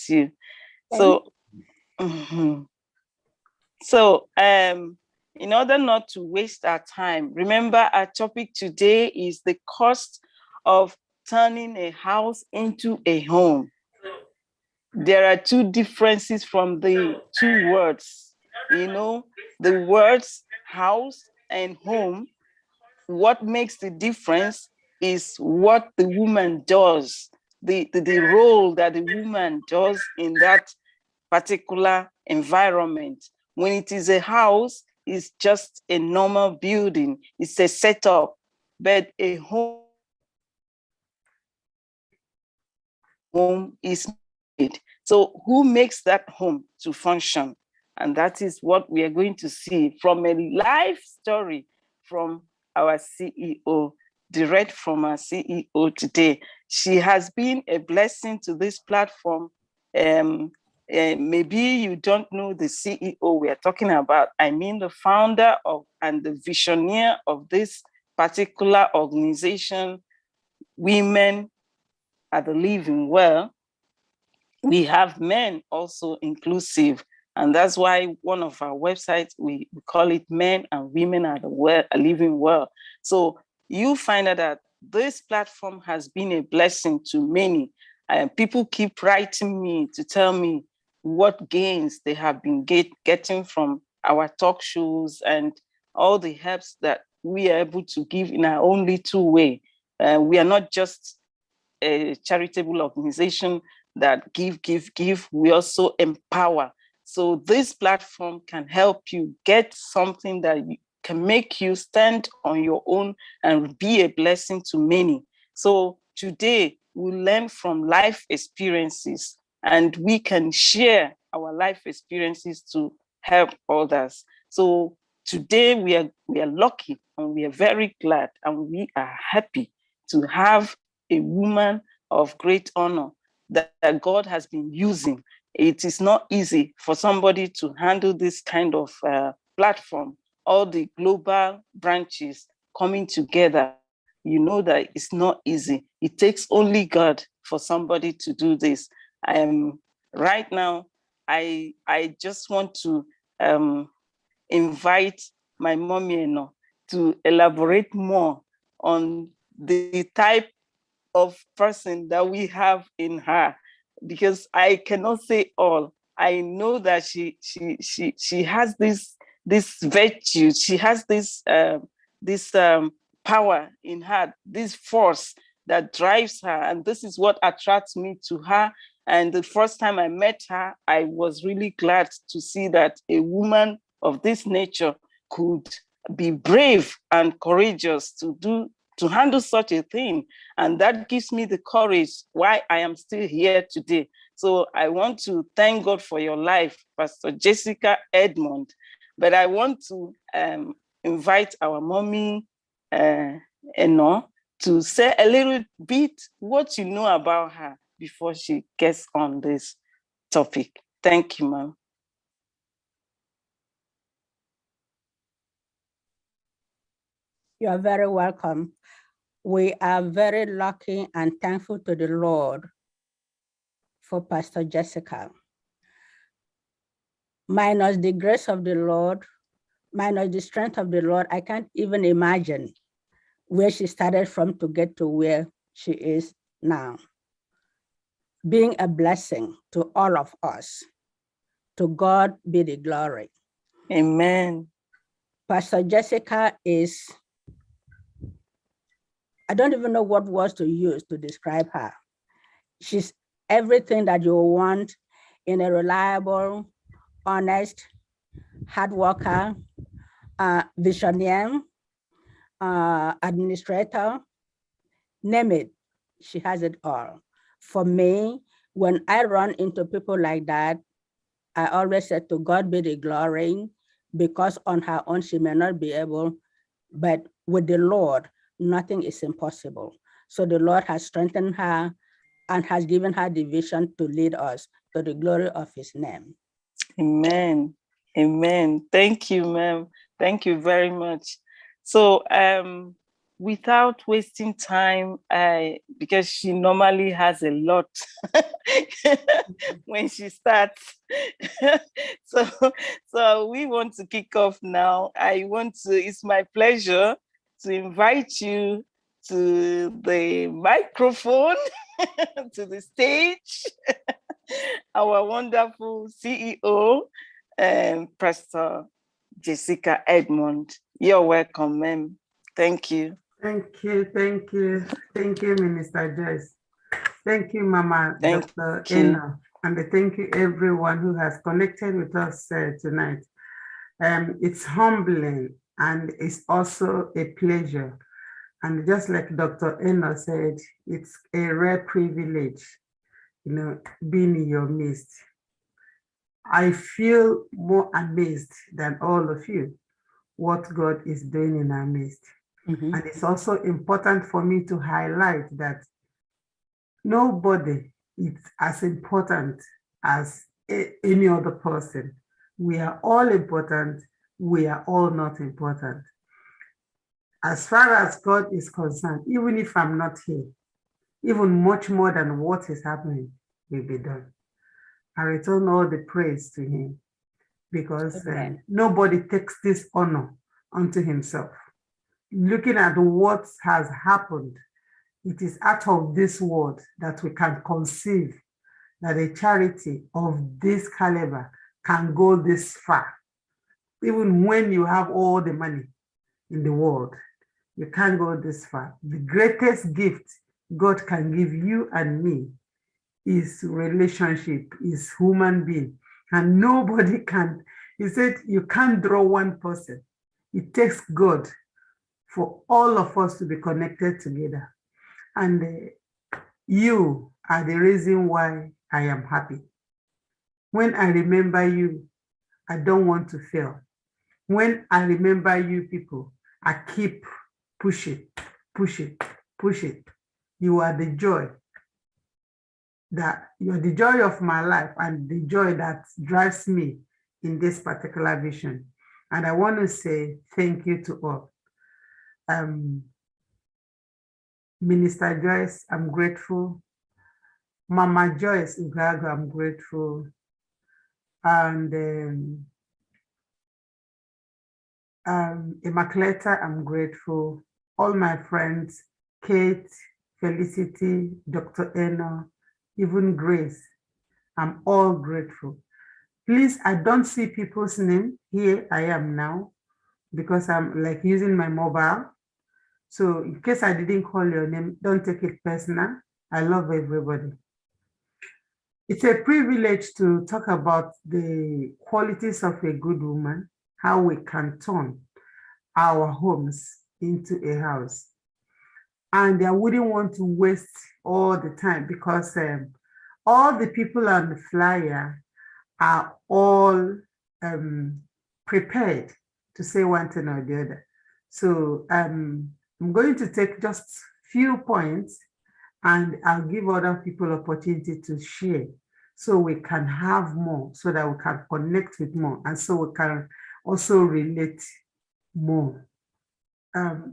bless you. So, in order not to waste our time, remember our topic today is the cost of turning a house into a home. There are two differences from the two words. The words house and home. What makes the difference is what the woman does, the role that the woman does in that particular environment. When it is a house, it's just a normal building, it's a setup, but a home is made. So who makes that home to function? And that is what we are going to see from a life story from our CEO, direct from our CEO today. She has been a blessing to this platform. Maybe you don't know the CEO we are talking about. I mean the founder of and the visionary of this particular organization, Women Are the Living Well. We have men also inclusive, and that's why one of our websites, we call it Men and Women Are Living Well. So you find out that this platform has been a blessing to many. People keep writing me to tell me what gains they have been getting from our talk shows and all the helps that we are able to give in our own little way. We are not just a charitable organization that give. We also empower. So this platform can help you get something that can make you stand on your own and be a blessing to many. So today we learn from life experiences, and we can share our life experiences to help others. So today we are lucky, and we are very glad, and we are happy to have a woman of great honor that God has been using. It is not easy for somebody to handle this kind of platform, all the global branches coming together. You know that it's not easy. It takes only God for somebody to do this. Right now, I just want to invite my mommy to elaborate more on the type of person that we have in her, because I cannot say all. I know that she has this virtue. She has this power in her, this force that drives her, and this is what attracts me to her. And the first time I met her, I was really glad to see that a woman of this nature could be brave and courageous to handle such a thing. And that gives me the courage why I am still here today. So I want to thank God for your life, Pastor Jessica Edmond. But I want to invite our mommy, Eno, to say a little bit what you know about her before she gets on this topic. Thank you, ma'am. You are very welcome. We are very lucky and thankful to the Lord for Pastor Jessica. Minus the grace of the Lord, minus the strength of the Lord, I can't even imagine where she started from to get to where she is now. Being a blessing to all of us. To God be the glory. Amen. Pastor Jessica is, I don't even know what words to use to describe her. She's everything that you want in a reliable, honest, hard worker, visionary, administrator, name it, she has it all. For me, when I run into people like that, I always said to God be the glory, because on her own she may not be able, but with the Lord, nothing is impossible. So the Lord has strengthened her and has given her the vision to lead us to the glory of his name. Amen. Amen. Thank you, ma'am. Thank you very much. So without wasting time, because she normally has a lot when she starts. so we want to kick off now. It's my pleasure to invite you to the microphone, to the stage, our wonderful CEO, Pastor Jessica Edmond. You're welcome, ma'am. Thank you. Thank you, thank you, thank you, Minister Joyce. Thank you, Mama Dr. Enoh, and thank you everyone who has connected with us tonight. It's humbling and it's also a pleasure. And just like Dr. Enoh said, it's a rare privilege, being in your midst. I feel more amazed than all of you what God is doing in our midst. Mm-hmm. And it's also important for me to highlight that nobody is as important as any other person. We are all important. We are all not important. As far as God is concerned, even if I'm not here, even much more than what is happening will be done. I return all the praise to him because nobody takes this honor unto himself. Looking at what has happened, it is out of this world that we can conceive that a charity of this caliber can go this far. Even when you have all the money in the world, you can't go this far. The greatest gift God can give you and me is relationship, is human being. And nobody can, he said, you can't draw one person. It takes God for all of us to be connected together. And you are the reason why I am happy. When I remember you, I don't want to fail. When I remember you people, I keep pushing, pushing, pushing. You are the joy. You're the joy of my life and the joy that drives me in this particular vision. And I want to say thank you to all. Minister Joyce, I'm grateful. Mama Joyce Ugaga, I'm grateful. And Immaculata, I'm grateful. All my friends, Kate, Felicity, Dr. Enoh, even Grace, I'm all grateful. Please, I don't see people's name. Here I am now because I'm like using my mobile. So in case I didn't call your name, don't take it personal. I love everybody. It's a privilege to talk about the qualities of a good woman, how we can turn our homes into a house. And I wouldn't want to waste all the time because all the people on the flyer are all prepared to say one thing or the other. So I'm going to take just few points and I'll give other people opportunity to share so we can have more, so that we can connect with more, and so we can also relate more.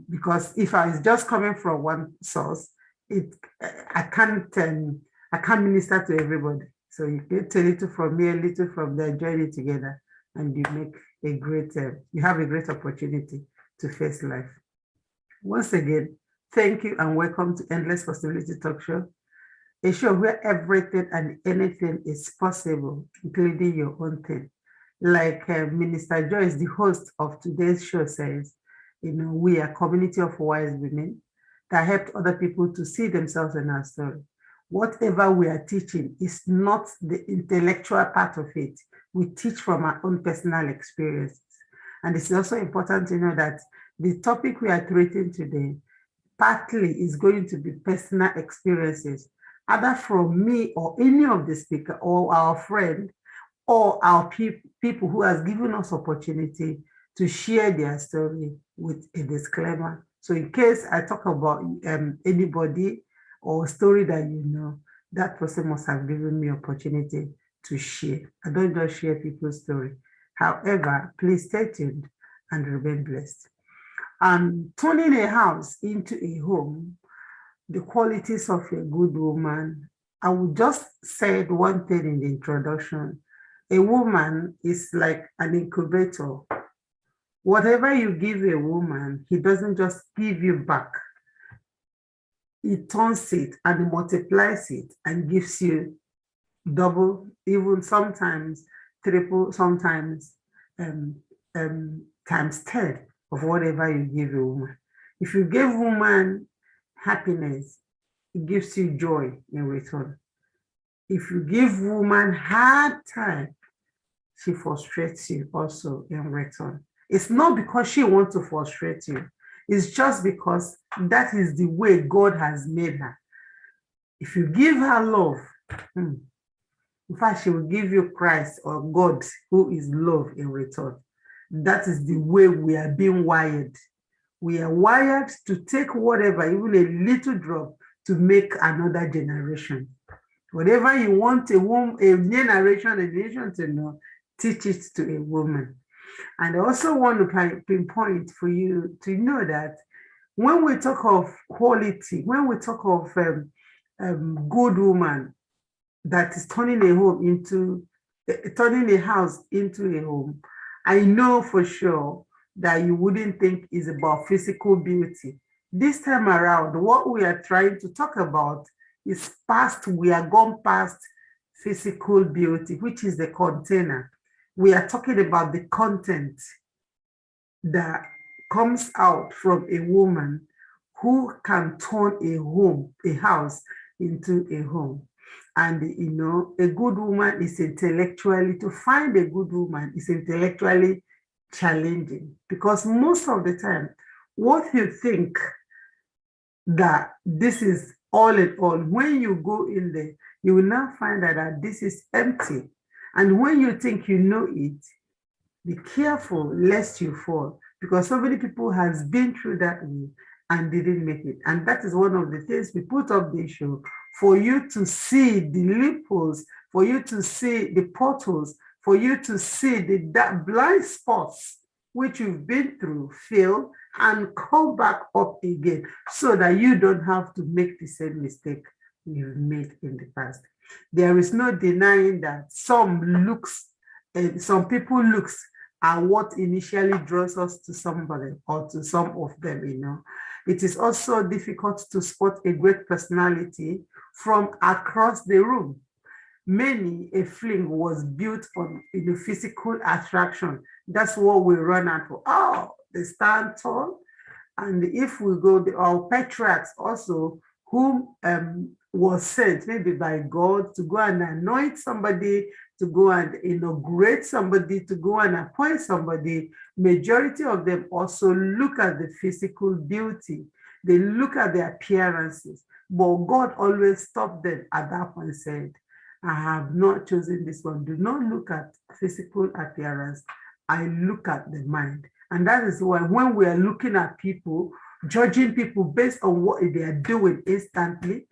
Because if I was just coming from one source, I can't minister to everybody. So you get a little from me, a little from there, join it together, and you make a great, you have a great opportunity to face life. Once again, thank you and welcome to Endless Possibility Talk Show, a show where everything and anything is possible, including your own thing. Like Minister Joyce, the host of today's show, says, we are a community of wise women that help other people to see themselves in our story. Whatever we are teaching is not the intellectual part of it. We teach from our own personal experiences. And it's also important to know that the topic we are treating today partly is going to be personal experiences, either from me or any of the speaker or our friend or our people who has given us opportunity to share their story with a disclaimer. So in case I talk about anybody or a story that you know, that person must have given me opportunity to share. I don't just share people's story. However, please stay tuned and remain blessed. And turning a house into a home, the qualities of a good woman, I would just say one thing in the introduction. A woman is like an incubator. Whatever you give a woman, he doesn't just give you back. He turns it and multiplies it and gives you double, even sometimes triple, sometimes times 10 of whatever you give a woman. If you give woman happiness, it gives you joy in return. If you give woman hard time, she frustrates you also in return. It's not because she wants to frustrate you. It's just because that is the way God has made her. If you give her love, in fact, she will give you Christ or God, who is love in return. That is the way we are being wired. We are wired to take whatever, even a little drop, to make another generation. Whatever you want a woman, a nation to know, teach it to a woman. And I also want to pinpoint for you to know that when we talk of quality, when we talk of good woman that is turning a house into a home, I know for sure that you wouldn't think is about physical beauty. This time around, what we are trying to talk about is past, we are gone past physical beauty, which is the container. We are talking about the content that comes out from a woman who can turn a house into a home. And you know, a good woman is to find a good woman is intellectually challenging, because most of the time, what you think that this is all in all, when you go in there, you will now find that this is empty. And when you think you know it, be careful lest you fall, because so many people has been through that way and didn't make it. And that is one of the things we put up this show, for you to see the loopholes, for you to see the portals, for you to see the blind spots which you've been through, fail, and come back up again, so that you don't have to make the same mistake you've made in the past. There is no denying that some people looks are what initially draws us to somebody or to some of them, you know. It is also difficult to spot a great personality from across the room. Many a fling was built on physical attraction. That's what we run at for. Oh, they stand tall. And if we go, our patriarchs also, whom was sent maybe by God to go and anoint somebody, to go and inaugurate somebody, to go and appoint somebody, majority of them also look at the physical beauty. They look at the appearances. But God always stopped them at that point and said, I have not chosen this one. Do not look at physical appearance. I look at the mind. And that is why when we are looking at people, judging people based on what they are doing instantly,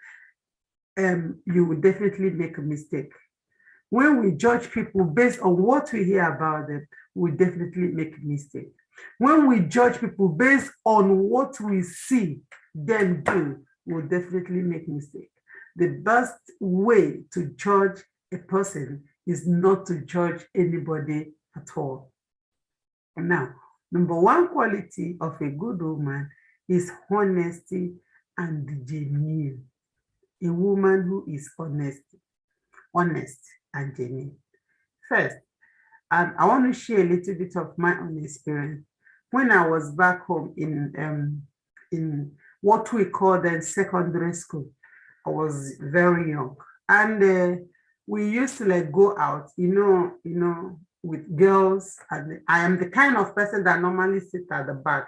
you will definitely make a mistake. When we judge people based on what we hear about them, we definitely make a mistake. When we judge people based on what we see them do, we'll definitely make a mistake. The best way to judge a person is not to judge anybody at all. Now, number one quality of a good woman is honesty and genuine. A woman who is honest and genuine. First, I want to share a little bit of my own experience. When I was back home in what we call then secondary school, I was very young, and we used to go out, with girls, and I am the kind of person that normally sits at the back,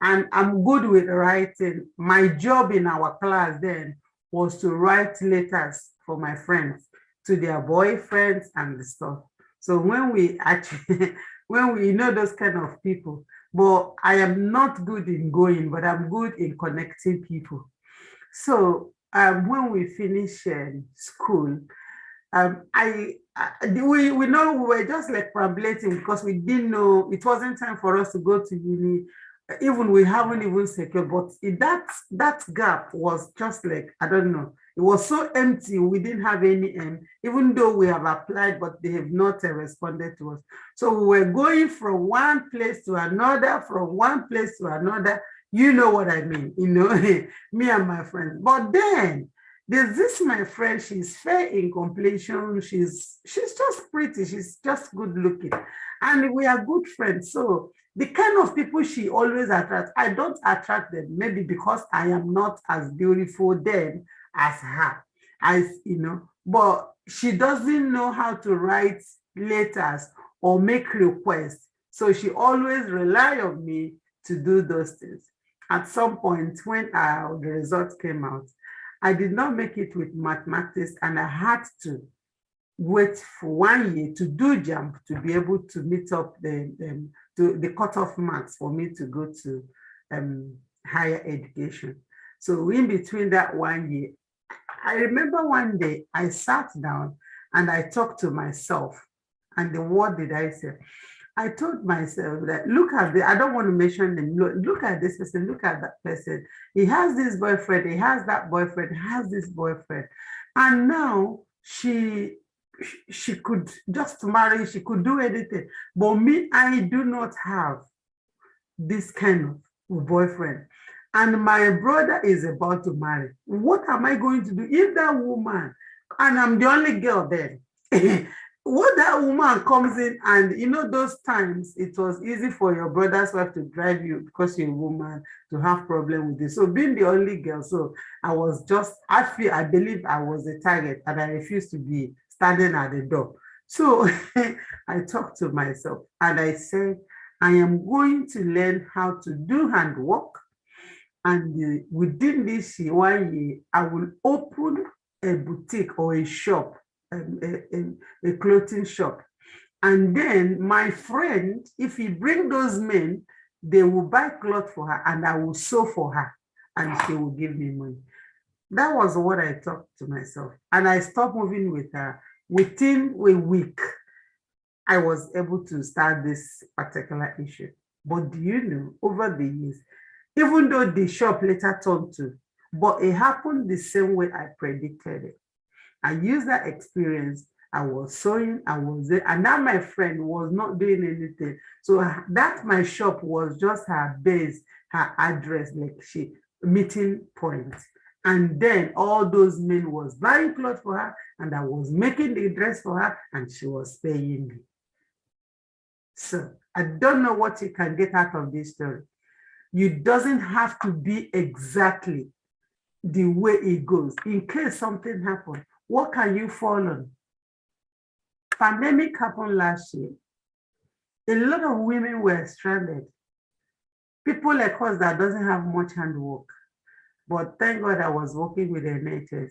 and I'm good with writing. My job in our class then was to write letters for my friends to their boyfriends and the stuff. So when we actually, when we those kind of people, but I am not good in going, but I'm good in connecting people. So when we finish school, we know we were just like perambulating, because we didn't know, it wasn't time for us to go to uni. even we haven't even secured, but that gap was just like, I don't know, it was so empty. We didn't have any, even though we have applied, but they have not responded to us. So we were going from one place to another, from one place to another. You know what I mean, you know, me and my friends. But then there's this, my friend, she's fair in complexion. She's just pretty. She's just good looking. And we are good friends. So the kind of people she always attracts, I don't attract them, maybe because I am not as beautiful then as her, as you know, but she doesn't know how to write letters or make requests. So she always rely on me to do those things. At some point when the results came out, I did not make it with mathematics, and I had to wait for 1 year to do JAMB to be able to meet up the cutoff marks for me to go to higher education. So in between that 1 year, I remember one day I sat down and I talked to myself. And what did I say? I told myself that, look at I don't want to mention them. Look at this person, look at that person. He has this boyfriend, he has that boyfriend, he has this boyfriend. And now she could just marry, she could do anything. But me, I do not have this kind of boyfriend. And my brother is about to marry. What am I going to do if that woman, and I'm the only girl then, what that woman comes in, and you know, those times it was easy for your brother's wife to drive you because you're a woman to have problem with this. So being the only girl, so I was just, I believe I was a target, and I refused to be standing at the door. So I talked to myself and I said, I am going to learn how to do handwork. And within this 1 year, I will open a boutique or a shop, a clothing shop. And then my friend, if he bring those men, they will buy clothes for her and I will sew for her and she will give me money. That was what I talked to myself. And I stopped moving with her. Within a week, I was able to start this particular issue. But do you know, over the years, even though the shop later turned to, but it happened the same way I predicted it. I used that experience. I was sewing, I was there, and now my friend was not doing anything. So that my shop was just her base, her address, like meeting point. And then all those men was buying clothes for her, and I was making the dress for her, and she was paying me. So I don't know what you can get out of this story. You doesn't have to be exactly the way it goes. In case something happened, what can you fall on? Pandemic happened last year. A lot of women were stranded. People like us that doesn't have much handwork. But thank God I was working with the NHS.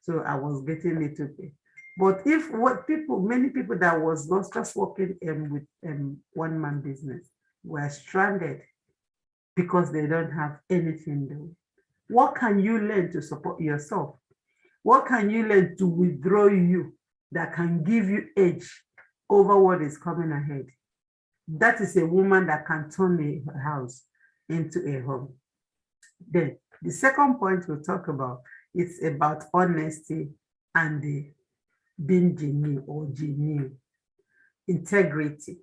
So I was getting little pay. But many people that was not just working with one-man business were stranded because they don't have anything doing. What can you learn to support yourself? What can you learn to withdraw you that can give you edge over what is coming ahead? That is a woman that can turn a house into a home. Then the second point we'll talk about is about honesty and being genuine or genuine, integrity.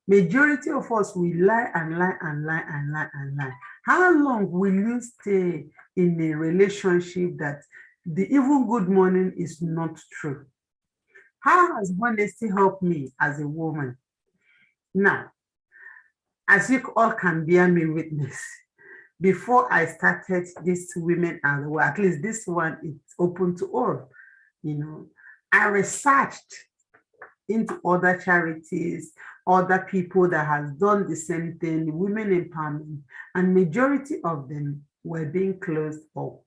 Majority of us will lie and lie and lie and lie and lie. How long will you stay in a relationship that the even good morning is not true? How has honesty helped me as a woman? Now, as you all can bear me witness, before I started this Women and the World, at least this one is open to all, I researched into other charities, other people that has done the same thing, women empowerment, and majority of them were being closed or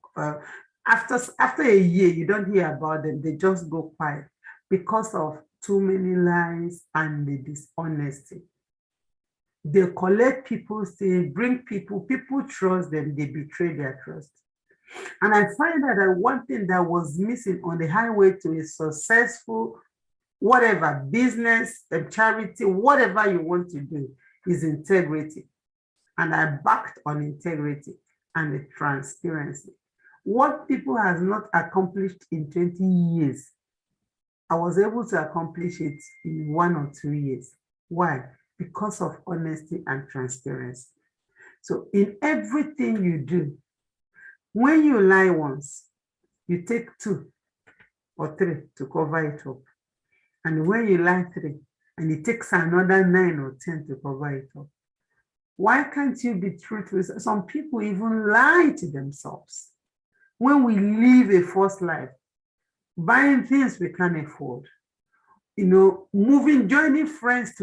after a year, you don't hear about them, they just go quiet because of too many lies and the dishonesty. They collect people, say, bring people trust them, they betray their trust. And I find that one thing that was missing on the highway to a successful, whatever, business, charity, whatever you want to do, is integrity. and I backed on integrity and the transparency. What people has not accomplished in 20 years, I was able to accomplish it in 1 or 2 years. Why? Because of honesty and transparency. So in everything you do, when you lie once, you take 2 or 3 to cover it up. And when you lie 3, and it takes another 9 or 10 to cover it up. Why can't you be truthful? Some people even lie to themselves. When we live a false life, buying things we can't afford, joining friends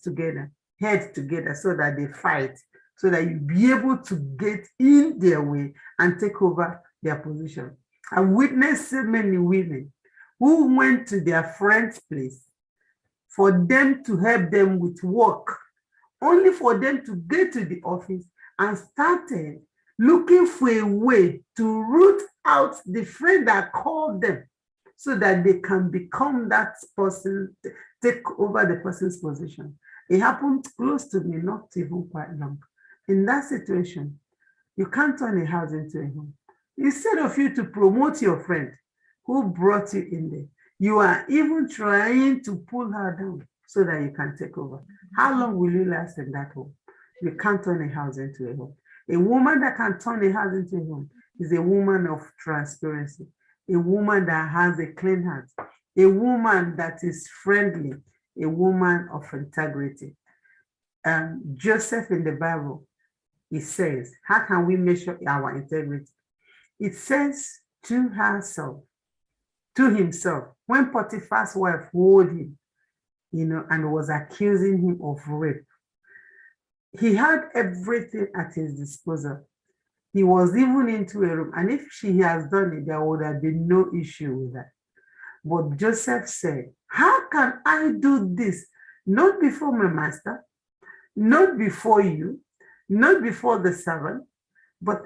together, head together so that they fight, so that you be able to get in their way and take over their position. I witnessed so many women who went to their friend's place for them to help them with work, only for them to get to the office and started looking for a way to root out the friend that called them so that they can become that person, take over the person's position. It happened close to me, not even quite long. In that situation, you can't turn a house into a home. Instead of you to promote your friend who brought you in there, you are even trying to pull her down so that you can take over. How long will you last in that home? You can't turn a house into a home. A woman that can turn a house into a home is a woman of transparency, a woman that has a clean heart, a woman that is friendly, a woman of integrity. Joseph in the Bible, he says, how can we measure our integrity? It says to himself, when Potiphar's wife hold him, and was accusing him of rape, he had everything at his disposal. He was even into a room, and if she has done it, there would have been no issue with that. But Joseph said, how can I do this? Not before my master, not before you, not before the servant, but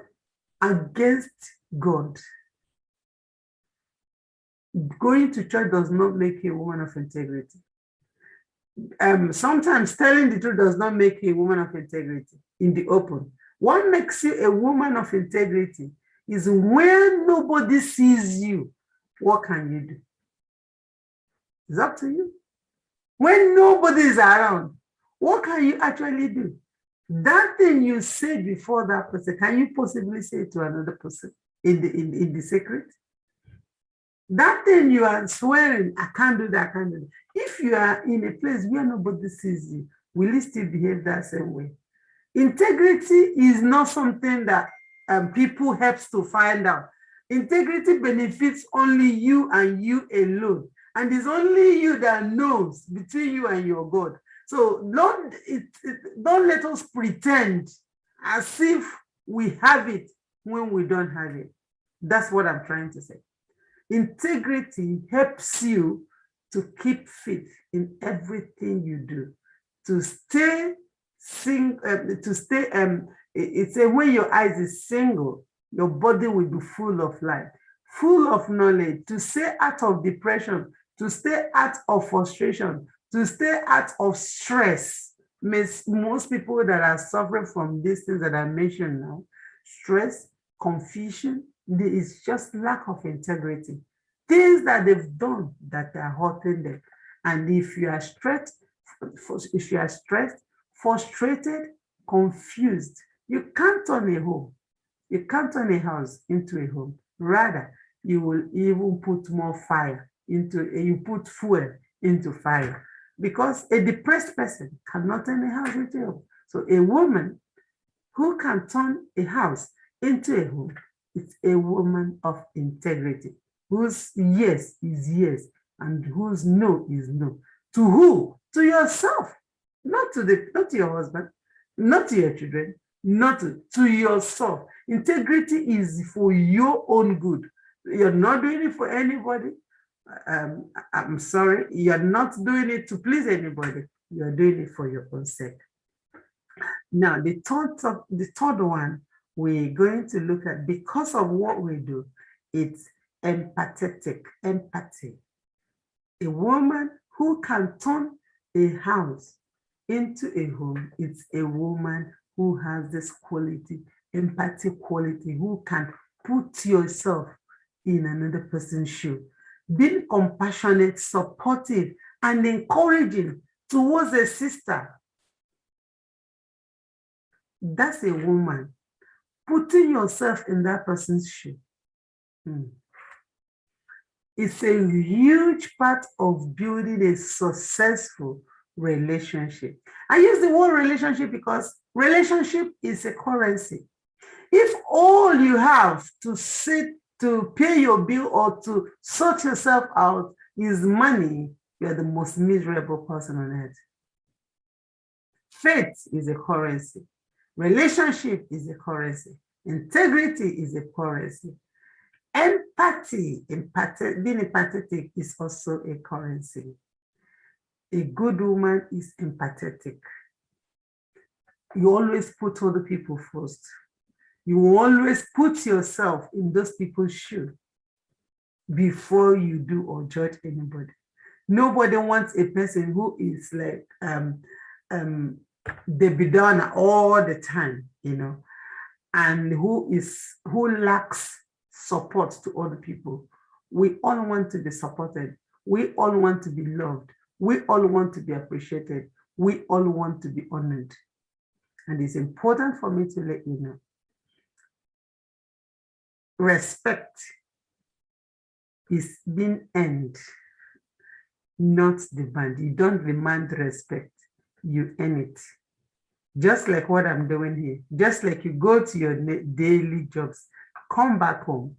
against God. Going to church does not make you a woman of integrity. Sometimes telling the truth does not make you a woman of integrity in the open. What makes you a woman of integrity is when nobody sees you, what can you do? It's up to you. When nobody is around, what can you actually do? That thing you said before that person, can you possibly say it to another person in the secret? That thing you are swearing, I can't do that, I can't do that. If you are in a place where nobody sees you, will you still behave that same way? Integrity is not something that people helps to find out. Integrity benefits only you and you alone. And it's only you that knows between you and your God. So don't let us pretend as if we have it when we don't have it. That's what I'm trying to say. Integrity helps you to keep faith in everything you do, to stay it's a when your eyes is single, your body will be full of light, full of knowledge, to stay out of depression, to stay out of frustration, to stay out of stress. Most people that are suffering from these things that I mentioned now, stress, confusion, there is just lack of integrity. Things that they've done that are hurting them. And if you are stressed, frustrated, confused, you can't turn a home. You can't turn a house into a home. Rather, you will even put more fire you put fuel into fire. Because a depressed person cannot turn a house into a home. So a woman who can turn a house into a home is a woman of integrity, whose yes is yes and whose no is no. To who? To yourself, not to your husband, not to your children, not to yourself. Integrity is for your own good. You're not doing it for anybody. I'm sorry, you're not doing it to please anybody. You're doing it for your own sake. Now, the third one we're going to look at, because of what we do, it's empathetic, empathy. A woman who can turn a house into a home, it's a woman who has this quality, empathy quality, who can put yourself in another person's shoe. Being compassionate, supportive, and encouraging towards a sister. That's a woman. Putting yourself in that person's shoe. It's a huge part of building a successful relationship. I use the word relationship because relationship is a currency. If all you have to sit to pay your bill or to sort yourself out is money, you're the most miserable person on earth. Faith is a currency. Relationship is a currency. Integrity is a currency. Empathy, being empathetic is also a currency. A good woman is empathetic. You always put other people first. You always put yourself in those people's shoes before you do or judge anybody. Nobody wants a person who is like Debbie Downer all the time, you know, and who lacks support to other people. We all want to be supported. We all want to be loved. We all want to be appreciated. We all want to be honored. And it's important for me to let you know, respect is being earned, not demanded. You don't demand respect, you earn it. Just like what I'm doing here. Just like you go to your daily jobs, come back home.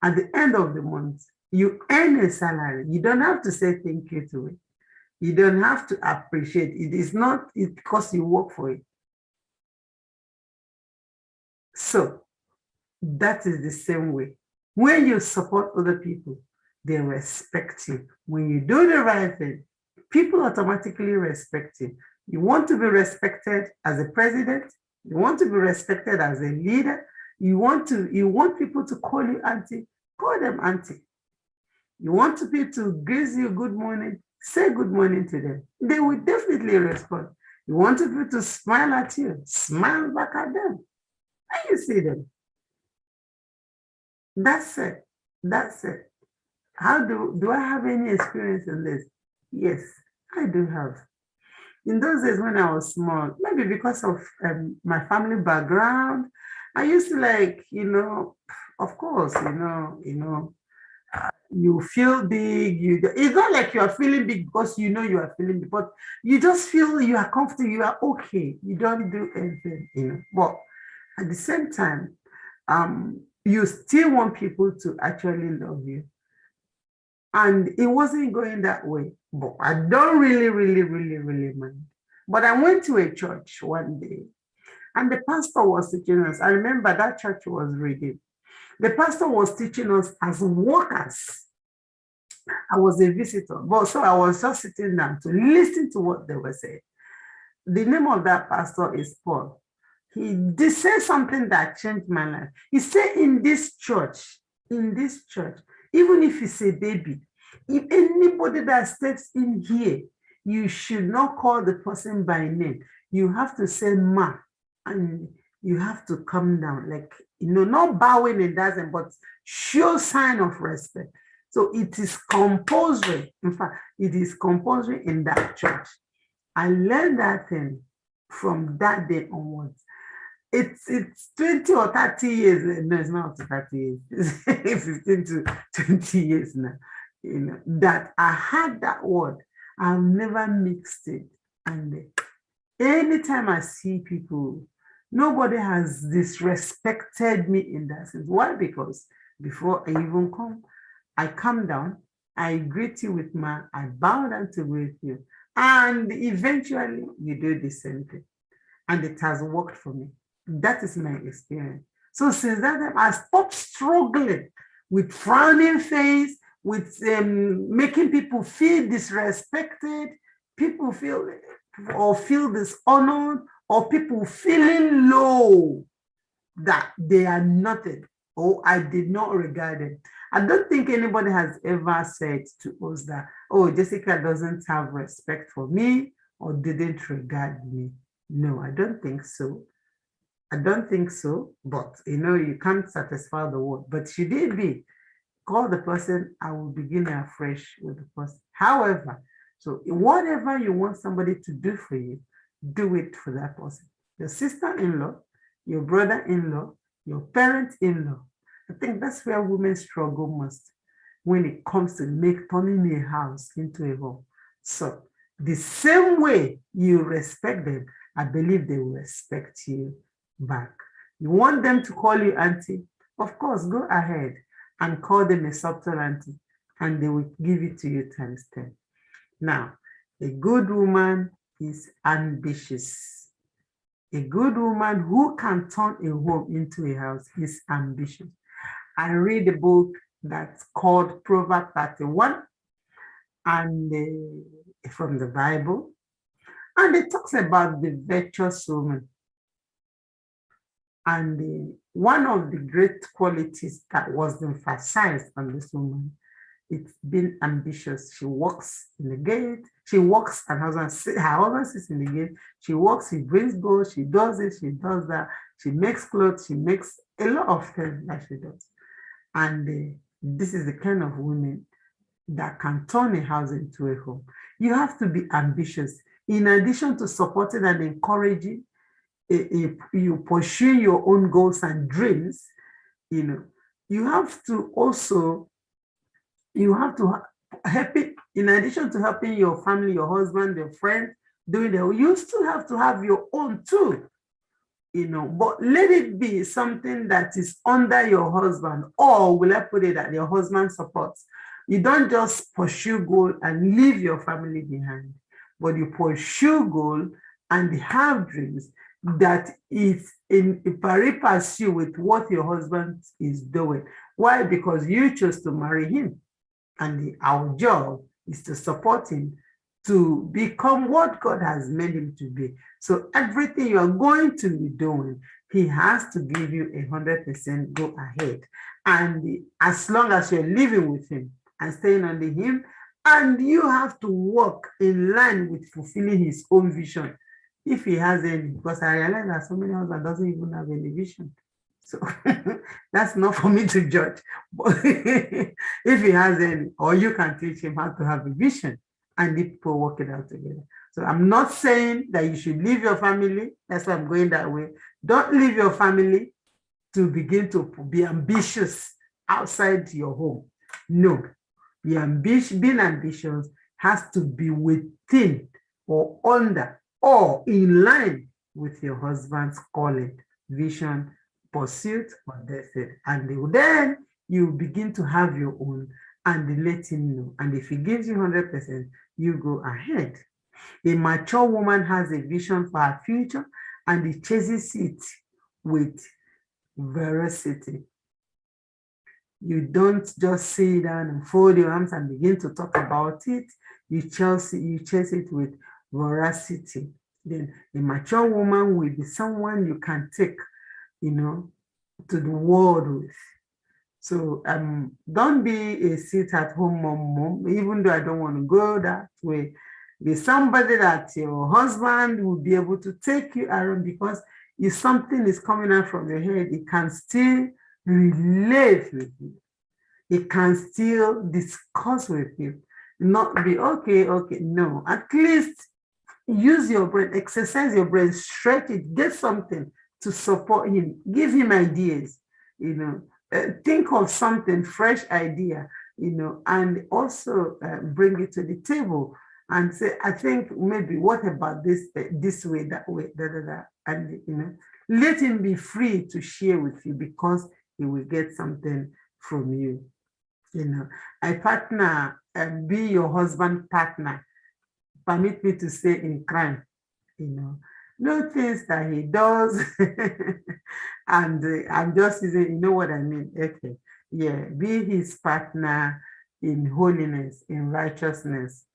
At the end of the month, you earn a salary. You don't have to say thank you to it. You don't have to appreciate it. It's not because you work for it. So that is the same way. When you support other people, they respect you. When you do the right thing, people automatically respect you. You want to be respected as a president. You want to be respected as a leader. You want people to call you auntie, call them auntie. You want people to greet you good morning, say good morning to them. They will definitely respond. You want people to smile at you, smile back at them. And you see them. That's it. That's it. How do I have any experience in this? Yes, I do have. In those days when I was small, maybe because of my family background, I used to like, you know, of course, you feel big. It's not like you are feeling big because you know you are feeling big, but you just feel you are comfortable, you are okay. You don't do anything, you know. But at the same time, you still want people to actually love you. And it wasn't going that way. But I don't really mind. But I went to a church one day, and the pastor was teaching us. I remember that church was reading. The pastor was teaching us as workers. I was a visitor, but so I was just sitting down to listen to what they were saying. The name of that pastor is Paul. He did say something that changed my life. He said, in this church, even if it's a baby, if anybody that steps in here, you should not call the person by name. You have to say ma, and you have to come down, like, you know, not bowing and dancing, but show sign of respect. So it is compulsory. In fact, it is compulsory in that church. I learned that thing from that day onwards. It's 20 or 30 years. No, it's not 30 years. It's 15 to 20 years now. You know, that I had that word. I've never mixed it. And anytime I see people, nobody has disrespected me in that sense. Why? Because before I even come, I come down, I greet you with I bow down to greet you. And eventually you do the same thing. And it has worked for me. That is my experience. So since that time, I stopped struggling with frowning face, with making people feel disrespected, people feel dishonored, or people feeling low that they are nothing, or I did not regard it. I don't think anybody has ever said to us that, oh, Jessica doesn't have respect for me or didn't regard me. No, I don't think so. I don't think so, but you can't satisfy the word. But should it be, call the person, I will begin afresh with the person. However, so whatever you want somebody to do for you, do it for that person. Your sister-in-law, your brother-in-law, your parent-in-law. I think that's where women struggle most when it comes to turning a house into a home. So the same way you respect them, I believe they will respect you back. You want them to call you auntie? Of course, go ahead and call them a subtle auntie, and they will give it to you times 10. Now, a good woman is ambitious. A good woman who can turn a home into a house is ambitious. I read a book that's called Proverbs 31, and from the Bible, and it talks about the virtuous woman. And one of the great qualities that was emphasized on this woman, it's been ambitious. She walks in the gate. She walks, and her husband sits in the gate. She walks, she brings gold, she does it, she does that. She makes clothes, she makes a lot of things that she does. And this is the kind of women that can turn a house into a home. You have to be ambitious. In addition to supporting and encouraging, you pursue your own goals and dreams, you have to also, help it, in addition to helping your family, your husband, your friend, doing that, you still have to have your own too, but let it be something that is under your husband, or will I put it that your husband supports. You don't just pursue goal and leave your family behind, but you pursue goal and have dreams that is in pari passu with what your husband is doing. Why? Because you chose to marry him, and our job is to support him to become what God has made him to be. So everything you are going to be doing, he has to give you 100% go ahead. And as long as you're living with him and staying under him, and you have to work in line with fulfilling his own vision. If he has any, because I realize that so many husbands doesn't even have any vision. So that's not for me to judge. But if he has any, or you can teach him how to have a vision, and the people work it out together. So I'm not saying that you should leave your family. That's why I'm going that way. Don't leave your family to begin to be ambitious outside your home. No, being ambitious has to be within or under or in line with your husband's calling, vision, pursuit, or destiny. And then you begin to have your own and let him know. And if he gives you 100%, you go ahead. A mature woman has a vision for her future, and he chases it with veracity. You don't just sit down and fold your arms and begin to talk about it. You chase it with veracity. Then a mature woman will be someone you can take, to the world with. So don't be a sit-at-home mom, even though I don't want to go that way. Be somebody that your husband will be able to take you around, because if something is coming out from your head, it can still relate with you. It can still discuss with you. Not be okay, no. At least use your brain, exercise your brain, stretch it, get something to support him, give him ideas, think of something, fresh idea, and also bring it to the table and say, I think maybe what about this way, that way, and let him be free to share with you, because he will get something from you. A partner, be your husband partner. Permit me to say in crime, no things that he does, and I'm just using, you know what I mean? Okay, yeah, be his partner in holiness, in righteousness,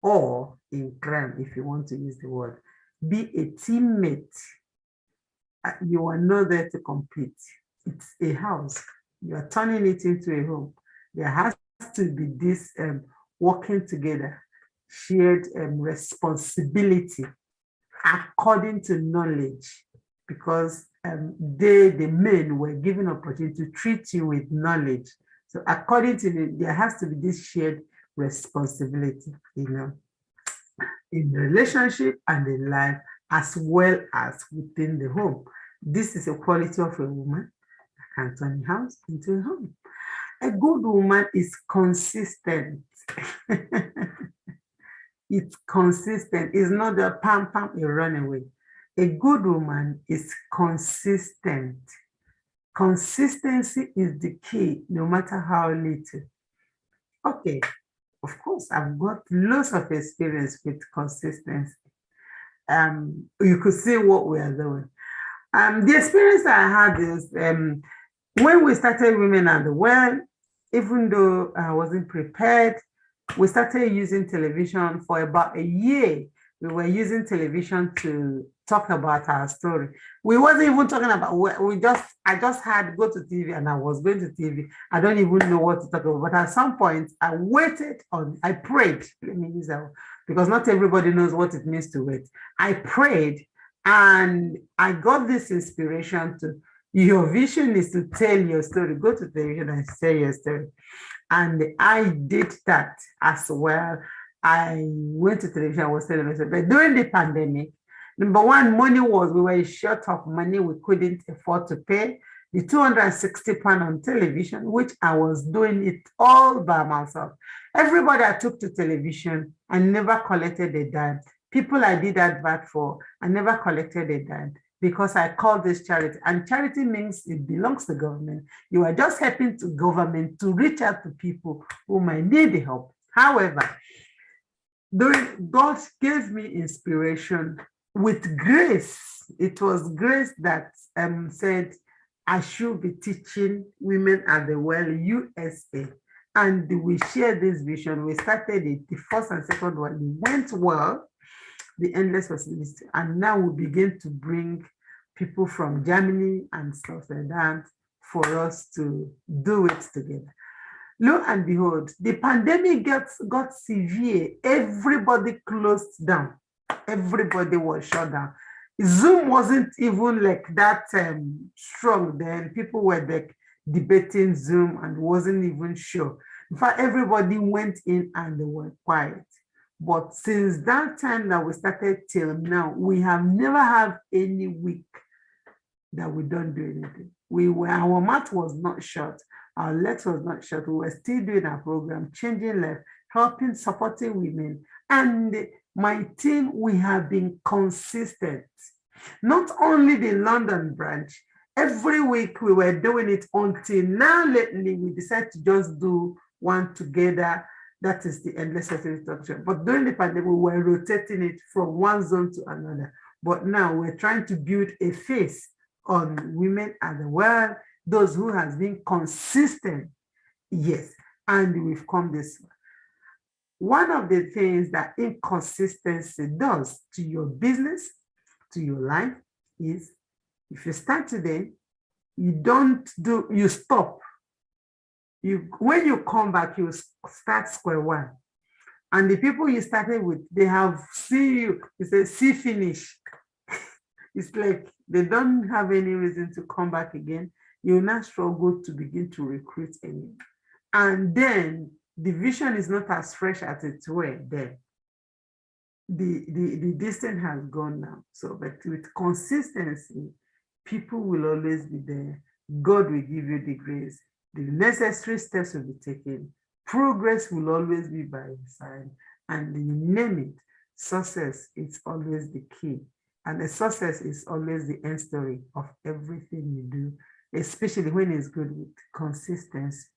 or in crime, if you want to use the word. Be a teammate. You are not there to compete. It's a house. You are turning it into a home. There has to be this working together, shared responsibility. according to knowledge, because the men were given opportunity to treat you with knowledge. So according to there has to be this shared responsibility, in the relationship and in life, as well as within the home. This is a quality of a woman that can turn a house into a home. A good woman is consistent. It's consistent. It's not a pam pam, a runaway. A good woman is consistent. Consistency is the key, no matter how little. Okay, of course, I've got lots of experience with consistency. You could see what we are doing. The experience I had is when we started Women at the Well, even though I wasn't prepared, we started using television for about a year. We were using television to talk about our story. We wasn't even talking about, I just had go to TV and I was going to TV. I don't even know what to talk about. But at some point I prayed, let me use that, because not everybody knows what it means to wait. I prayed and I got this inspiration to, your vision is to tell your story. Go to television and tell your story. And I did that as well. I went to television, I was telling myself, but during the pandemic, number one, we were short of money, we couldn't afford to pay the £260 on television, which I was doing it all by myself. Everybody I took to television, I never collected a dime. People I did advert for, I never collected a dime, because I call this charity. And charity means it belongs to government. You are just helping the government to reach out to people who might need the help. However, God gave me inspiration with grace. It was grace that said I should be teaching Women at the Well USA. And we shared this vision. We started it, the first and second one. It went well, the Endless Possibility. And now we begin to bring people from Germany and stuff like that for us to do it together. Lo and behold, the pandemic got severe. Everybody closed down. Everybody was shut down. Zoom wasn't even like that strong then. People were like debating Zoom and wasn't even sure. In fact, everybody went in and they were quiet. But since that time that we started till now, we have never had any week that we don't do anything. Our mouth was not shut, our legs was not shut. We were still doing our program, changing life, helping, supporting women. And my team, we have been consistent. Not only the London branch, every week we were doing it until now. Lately, we decided to just do one together. That is the Endless Structure. But during the pandemic, we were rotating it from one zone to another. But now we're trying to build a face on Women at the Well, those who has been consistent, yes, and we've come this way. One of the things that inconsistency does to your business, to your life, is if you start today, you stop. When you come back, you start square one. And the people you started with, they have seen you, it's a see finish. It's like they don't have any reason to come back again. You now struggle to begin to recruit again. And then the vision is not as fresh as it were then. The distance has gone now. So, but with consistency, people will always be there. God will give you the grace. The necessary steps will be taken. Progress will always be by your side. And you name it, success is always the key. And the success is always the end story of everything you do, especially when it's good with consistency.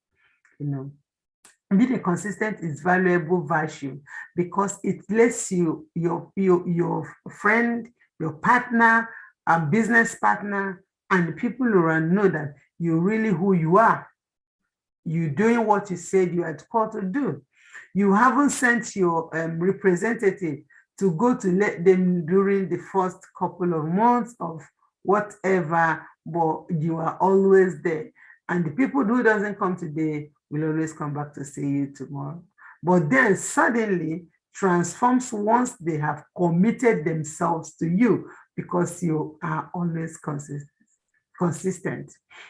Being consistent is valuable virtue because it lets you, your friend, your partner, a business partner, and people around know that you're really who you are. You're doing what you said you had called to do. You haven't sent your representative to go to let them during the first couple of months of whatever, but you are always there. And the people who doesn't come today will always come back to see you tomorrow. But then suddenly transforms once they have committed themselves to you, because you are always consistent.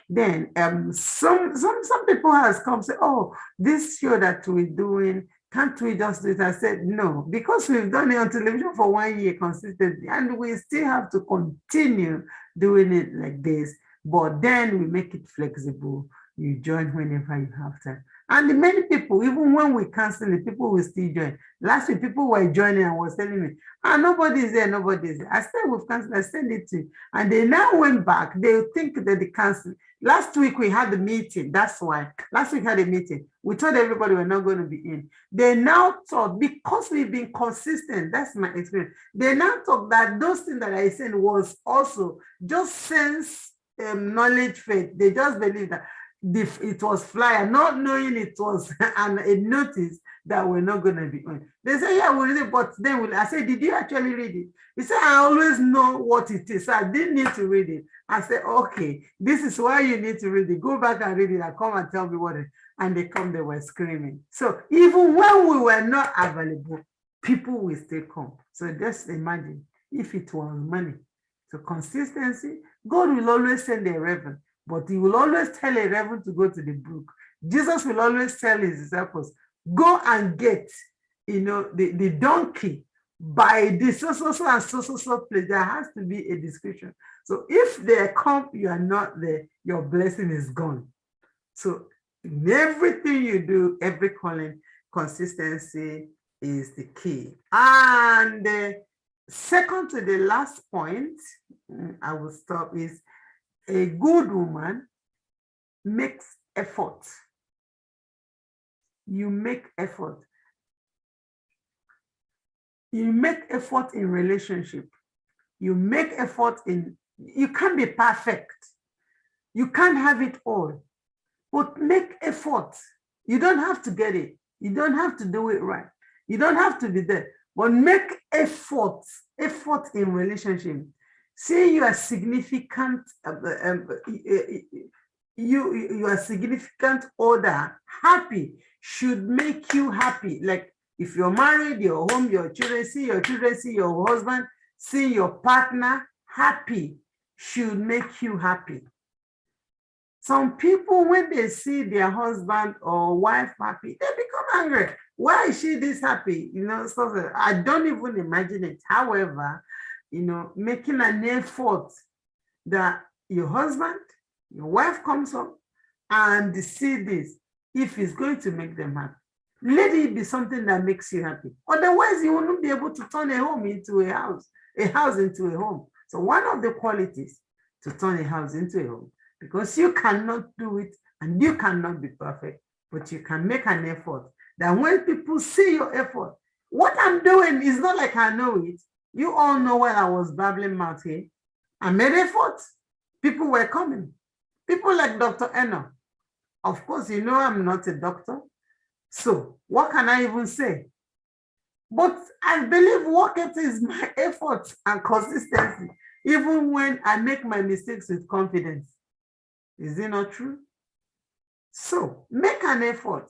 Then some people has come say, oh, this show that we're doing, can't we just do it? I said, no, because we've done it on television for 1 year consistently, and we still have to continue doing it like this. But then we make it flexible. You join whenever you have time. And many people, even when we cancel it, people will still join. Last week, people were joining and was telling me, nobody's there, nobody's there. I said, we've canceled, I sent it to you. And they now went back. They think that they canceled. Last week, we had the meeting. That's why. Last week, we had a meeting. We told everybody we're not going to be in. They now thought, because we've been consistent, that's my experience. They now thought that those things that I said was also just sense, knowledge, faith. They just believe that it was flyer, not knowing it was a notice that we're not going to be on. They say, yeah, we'll read it, but then I said, did you actually read it? He said, I always know what it is, so I didn't need to read it. I said, okay, this is why you need to read it. Go back and read it and come and tell me what it is. And they were screaming. So even when we were not available, people will still come. So just imagine if it was money. So consistency, God will always send a reverend, but he will always tell a reverend to go to the brook. Jesus will always tell his disciples, go and get, the donkey by this so place. There has to be a description. So if they come, you are not there, your blessing is gone. So in everything you do, every calling, consistency is the key. And second to the last point, I will stop, is a good woman makes effort. You make effort. You make effort in relationship. You make effort you can't be perfect. You can't have it all, but make effort. You don't have to get it. You don't have to do it right. You don't have to be there, but make effort in relationship. Say you are significant, you are significant other, happy, should make you happy. Like if you're married, your home, your children, see your husband, see your partner happy, should make you happy. Some people, when they see their husband or wife happy, they become angry. Why is she this happy? So I don't even imagine it. However, making an effort that your husband, your wife comes up and see this, if it's going to make them happy, let it be something that makes you happy. Otherwise, you won't be able to turn a home into a house into a home. So one of the qualities to turn a house into a home, because you cannot do it and you cannot be perfect, but you can make an effort that when people see your effort, what I'm doing is not like I know it. You all know when I was babbling mouth here, I made effort. People were coming. People like Dr. Eno. Of course, I'm not a doctor. So what can I even say? But I believe work ethic is my effort and consistency, even when I make my mistakes with confidence. Is it not true? So make an effort,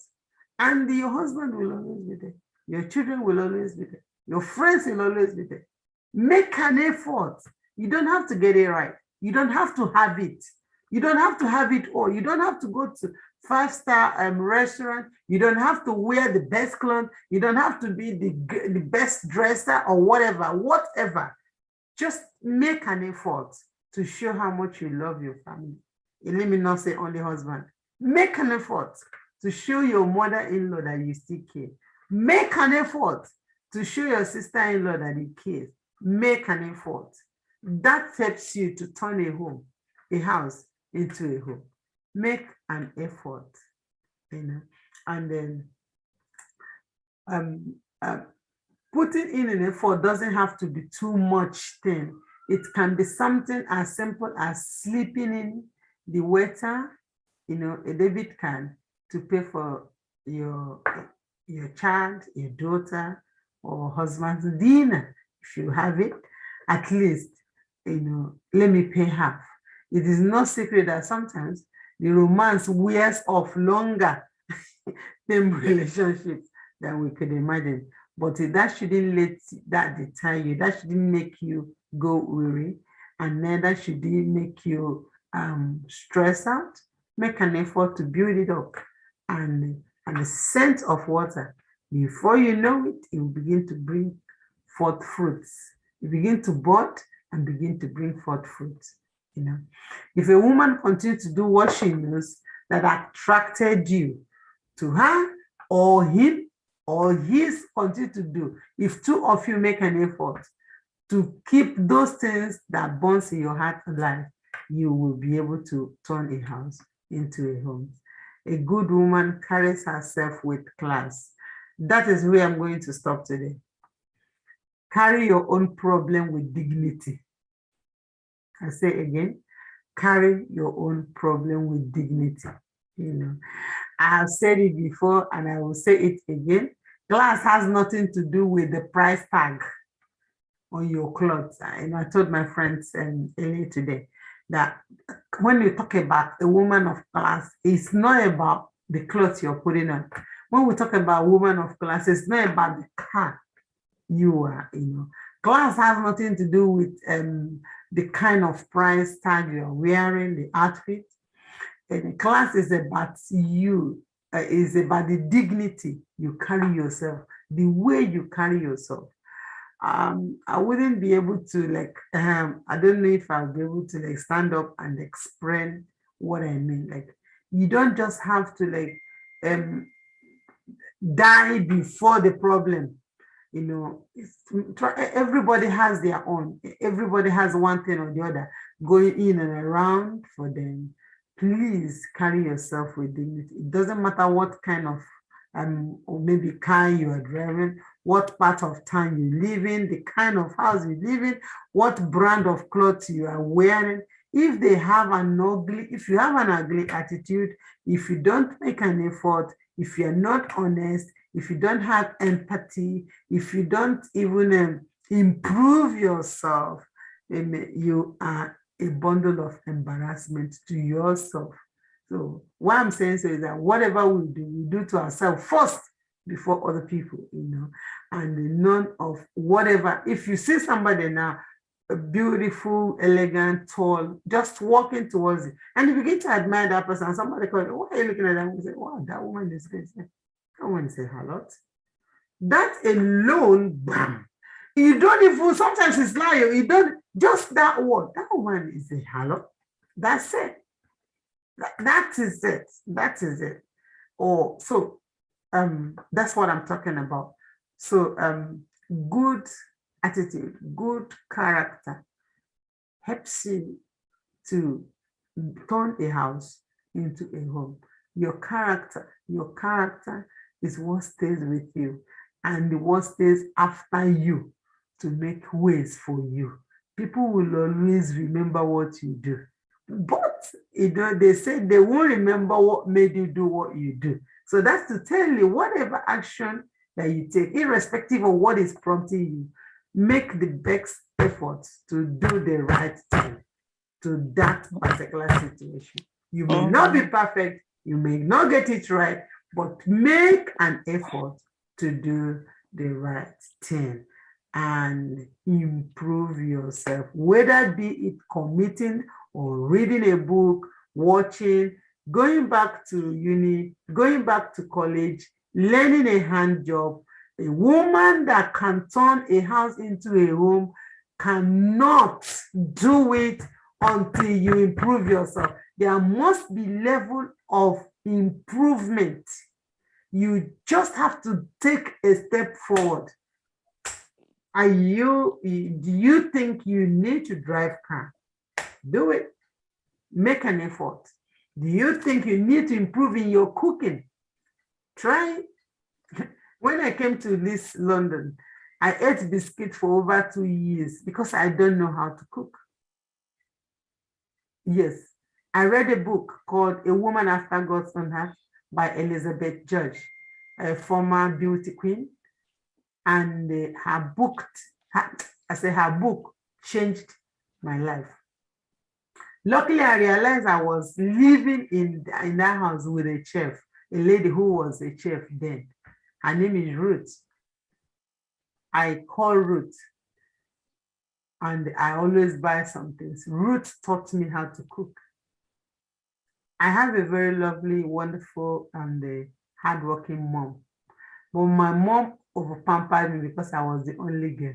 and your husband will always be there. Your children will always be there. Your friends will always be there. Make an effort. You don't have to get it right. You don't have to have it. You don't have to have it all. You don't have to go to 5-star restaurant. You don't have to wear the best clothes. You don't have to be the best dresser or whatever. Just make an effort to show how much you love your family. And let me not say only husband. Make an effort to show your mother-in-law that you still care. Make an effort to show your sister-in-law that you care. Make an effort. That helps you to turn a house into a home. Make an effort, and then putting in an effort doesn't have to be too much thing. It can be something as simple as sleeping in the waiter, a debit card to pay for your child, your daughter, or husband's dinner. If you have it, at least, let me pay half. It is no secret that sometimes the romance wears off longer than relationships than we could imagine. but that shouldn't let that deter you. That shouldn't make you go weary, and neither should it make you stress out. Make an effort to build it up, and a scent of water. Before you know it, it will begin to bring forth fruits. You begin to bud and begin to bring forth fruits. You know, if a woman continues to do what she knows that attracted you to her, or him, or his continue to do, if two of you make an effort to keep those things that burns in your heart alive, you will be able to turn a house into a home. A good woman carries herself with class. That is where I'm going to stop today. Carry your own problem with dignity. I say again, carry your own problem with dignity. You know, I have said it before and I will say it again. Class has nothing to do with the price tag on your clothes. And I told my friends earlier today that when you talk about a woman of class, it's not about the clothes you're putting on. When we talk about woman of class, it's not about the car you are, you know. Class has nothing to do with the kind of price tag you're wearing, the outfit. And class is about you, is about the dignity you carry yourself, the way you carry yourself. I wouldn't be able to like, I don't know if I'll be able to like stand up and explain what I mean. Like, you don't just have to like die before the problem. You know, everybody has their own. Everybody has one thing or the other going in and around for them. Please carry yourself with dignity. It doesn't matter what kind of or maybe car you are driving, what part of town you live in, the kind of house you live in, what brand of clothes you are wearing. If they have if you have an ugly attitude, if you don't make an effort, if you're not honest, if you don't have empathy, if you don't even improve yourself, you are a bundle of embarrassment to yourself. So what I'm saying is that whatever we do to ourselves first before other people, you know, and none of whatever. If you see somebody now, beautiful, elegant, tall, just walking towards it, and you begin to admire that person, somebody calls, why are you looking at them? You say, wow, that woman is great. I want to say hello. That alone, bam. You don't even, sometimes it's like, you don't, just that word, that woman is a hello. That's it. That is it. That is it. Oh, so that's what I'm talking about. So good attitude, good character helps you to turn a house into a home. Your character is what stays with you and what stays after you to make ways for you. People will always remember what you do. But you know, they say they won't remember what made you do what you do. So that's to tell you, whatever action that you take, irrespective of what is prompting you, make the best effort to do the right thing to that particular situation. You may not be perfect, you may not get it right, but make an effort to do the right thing and improve yourself, whether be it committing or reading a book, watching, going back to uni, going back to college, learning a hand job. A woman that can turn a house into a home cannot do it until you improve yourself. There must be level of improvement. You just have to take a step forward. Do you think you need to drive car? Do it. Make an effort. Do you think you need to improve in your cooking? Try. When I came to this London, I ate biscuit for over 2 years because I don't know how to cook. Yes, I read a book called A Woman After God's Own Heart by Elizabeth Judge, a former beauty queen. And her book changed my life. Luckily, I realized I was living in that house with a chef, a lady who was a chef then. Her name is Ruth. I call Ruth, and I always buy some things. Ruth taught me how to cook. I have a very lovely, wonderful, and hardworking mom. But my mom over-pampered me because I was the only girl.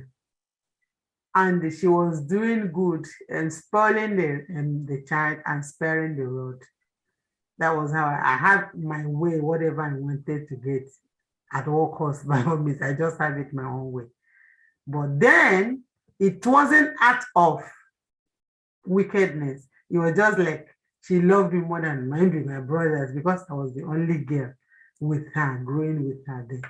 And she was doing good and spoiling the child and sparing the rod. That was how I had my way, whatever I wanted to get at all costs. By all means, I just had it my own way. But then it wasn't out of wickedness. It was just like she loved me more than my brothers, because I was the only girl with her, growing with her then.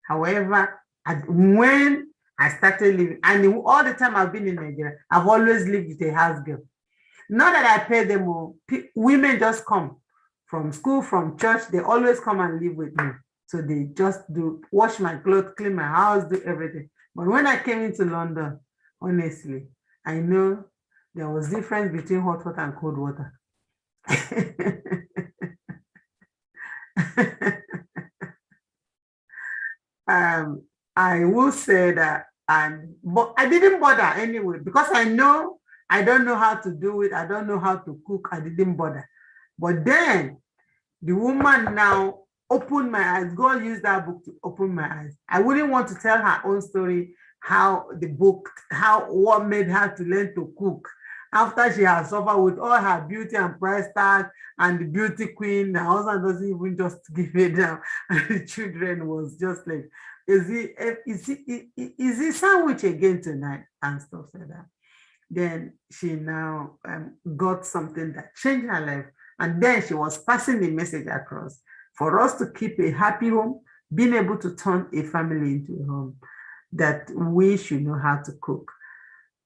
However, when I started living, and all the time I've been in Nigeria, I've always lived with a house girl. Not that I pay them all. Women just come from school, from church, they always come and live with me. So they just do wash my clothes, clean my house, do everything. But when I came into London, honestly, I know there was difference between hot water and cold water. I will say that, but I didn't bother anyway, because I know I don't know how to do it. I don't know how to cook. I didn't bother. But then the woman now opened my eyes. God used that book to open my eyes. I wouldn't want to tell her own story, how the book, what made her to learn to cook after she has suffered with all her beauty and price tag and the beauty queen. Her husband doesn't even just give it down. And the children was just like, is he sandwich again tonight and stuff like that. Then she now got something that changed her life. And then she was passing the message across for us to keep a happy home, being able to turn a family into a home, that we should know how to cook.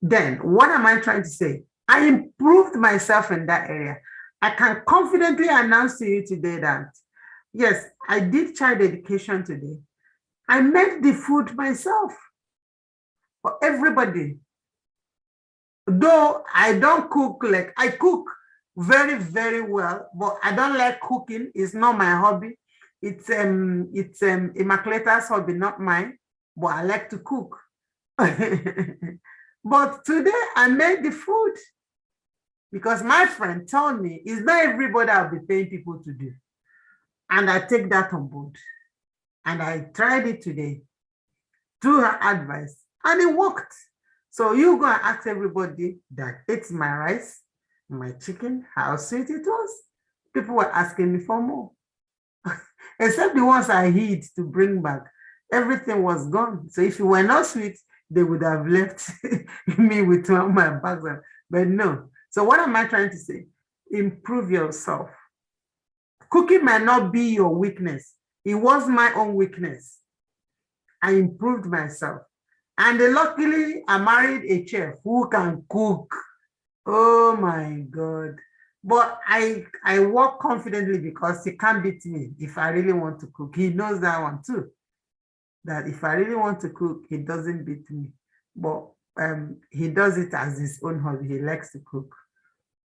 Then what am I trying to say? I improved myself in that area. I can confidently announce to you today that, yes, I did child education today. I made the food myself for everybody. Though I don't cook, like I cook very, very well, but I don't like cooking. It's not my hobby. It's Immaculata's hobby, not mine, but I like to cook. But today I made the food because my friend told me it's not everybody I'll be paying people to do. And I take that on board. And I tried it today through her advice, and it worked. So you go and ask everybody that ate my rice, my chicken, how sweet it was. People were asking me for more. Except the ones I hid to bring back. Everything was gone. So if it were not sweet, they would have left me with all my bags. But no. So what am I trying to say? Improve yourself. Cooking might not be your weakness. It was my own weakness. I improved myself. And luckily, I married a chef who can cook. Oh my God. But I work confidently because he can't beat me if I really want to cook. He knows that one too. That if I really want to cook, he doesn't beat me. But he does it as his own hobby. He likes to cook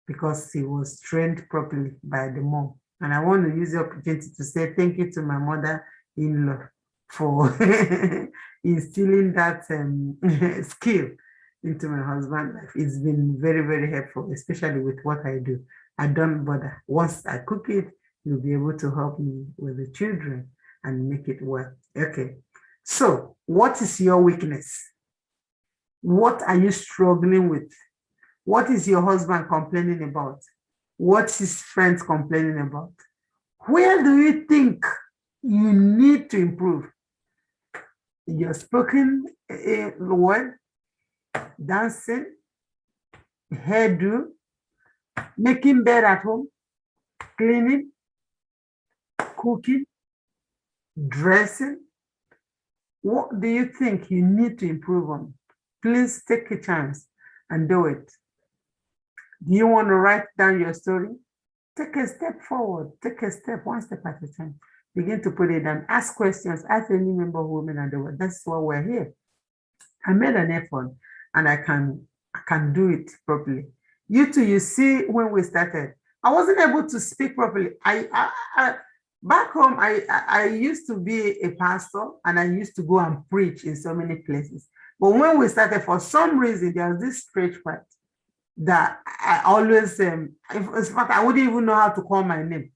because he was trained properly by the mom. And I want to use the opportunity to say thank you to my mother-in-law for instilling that skill into my husband's life. It's been very, very helpful, especially with what I do. I don't bother. Once I cook it, you'll be able to help me with the children and make it work. Okay. So what is your weakness? What are you struggling with? What is your husband complaining about? What's his friends complaining about? Where do you think you need to improve? Your spoken word, dancing, hairdo, making bed at home, cleaning, cooking, dressing. What do you think you need to improve on? Please take a chance and do it. Do you want to write down your story? Take a step forward. Take a step, one step at a time. Begin to put it down. Ask questions. Ask any member of Women and the World. That's why we're here. I made an effort, and I can do it properly. You too, you see, when we started, I wasn't able to speak properly. Back home, I used to be a pastor and I used to go and preach in so many places. But when we started, for some reason, there was this stretch part that I always, in fact, I wouldn't even know how to call my name.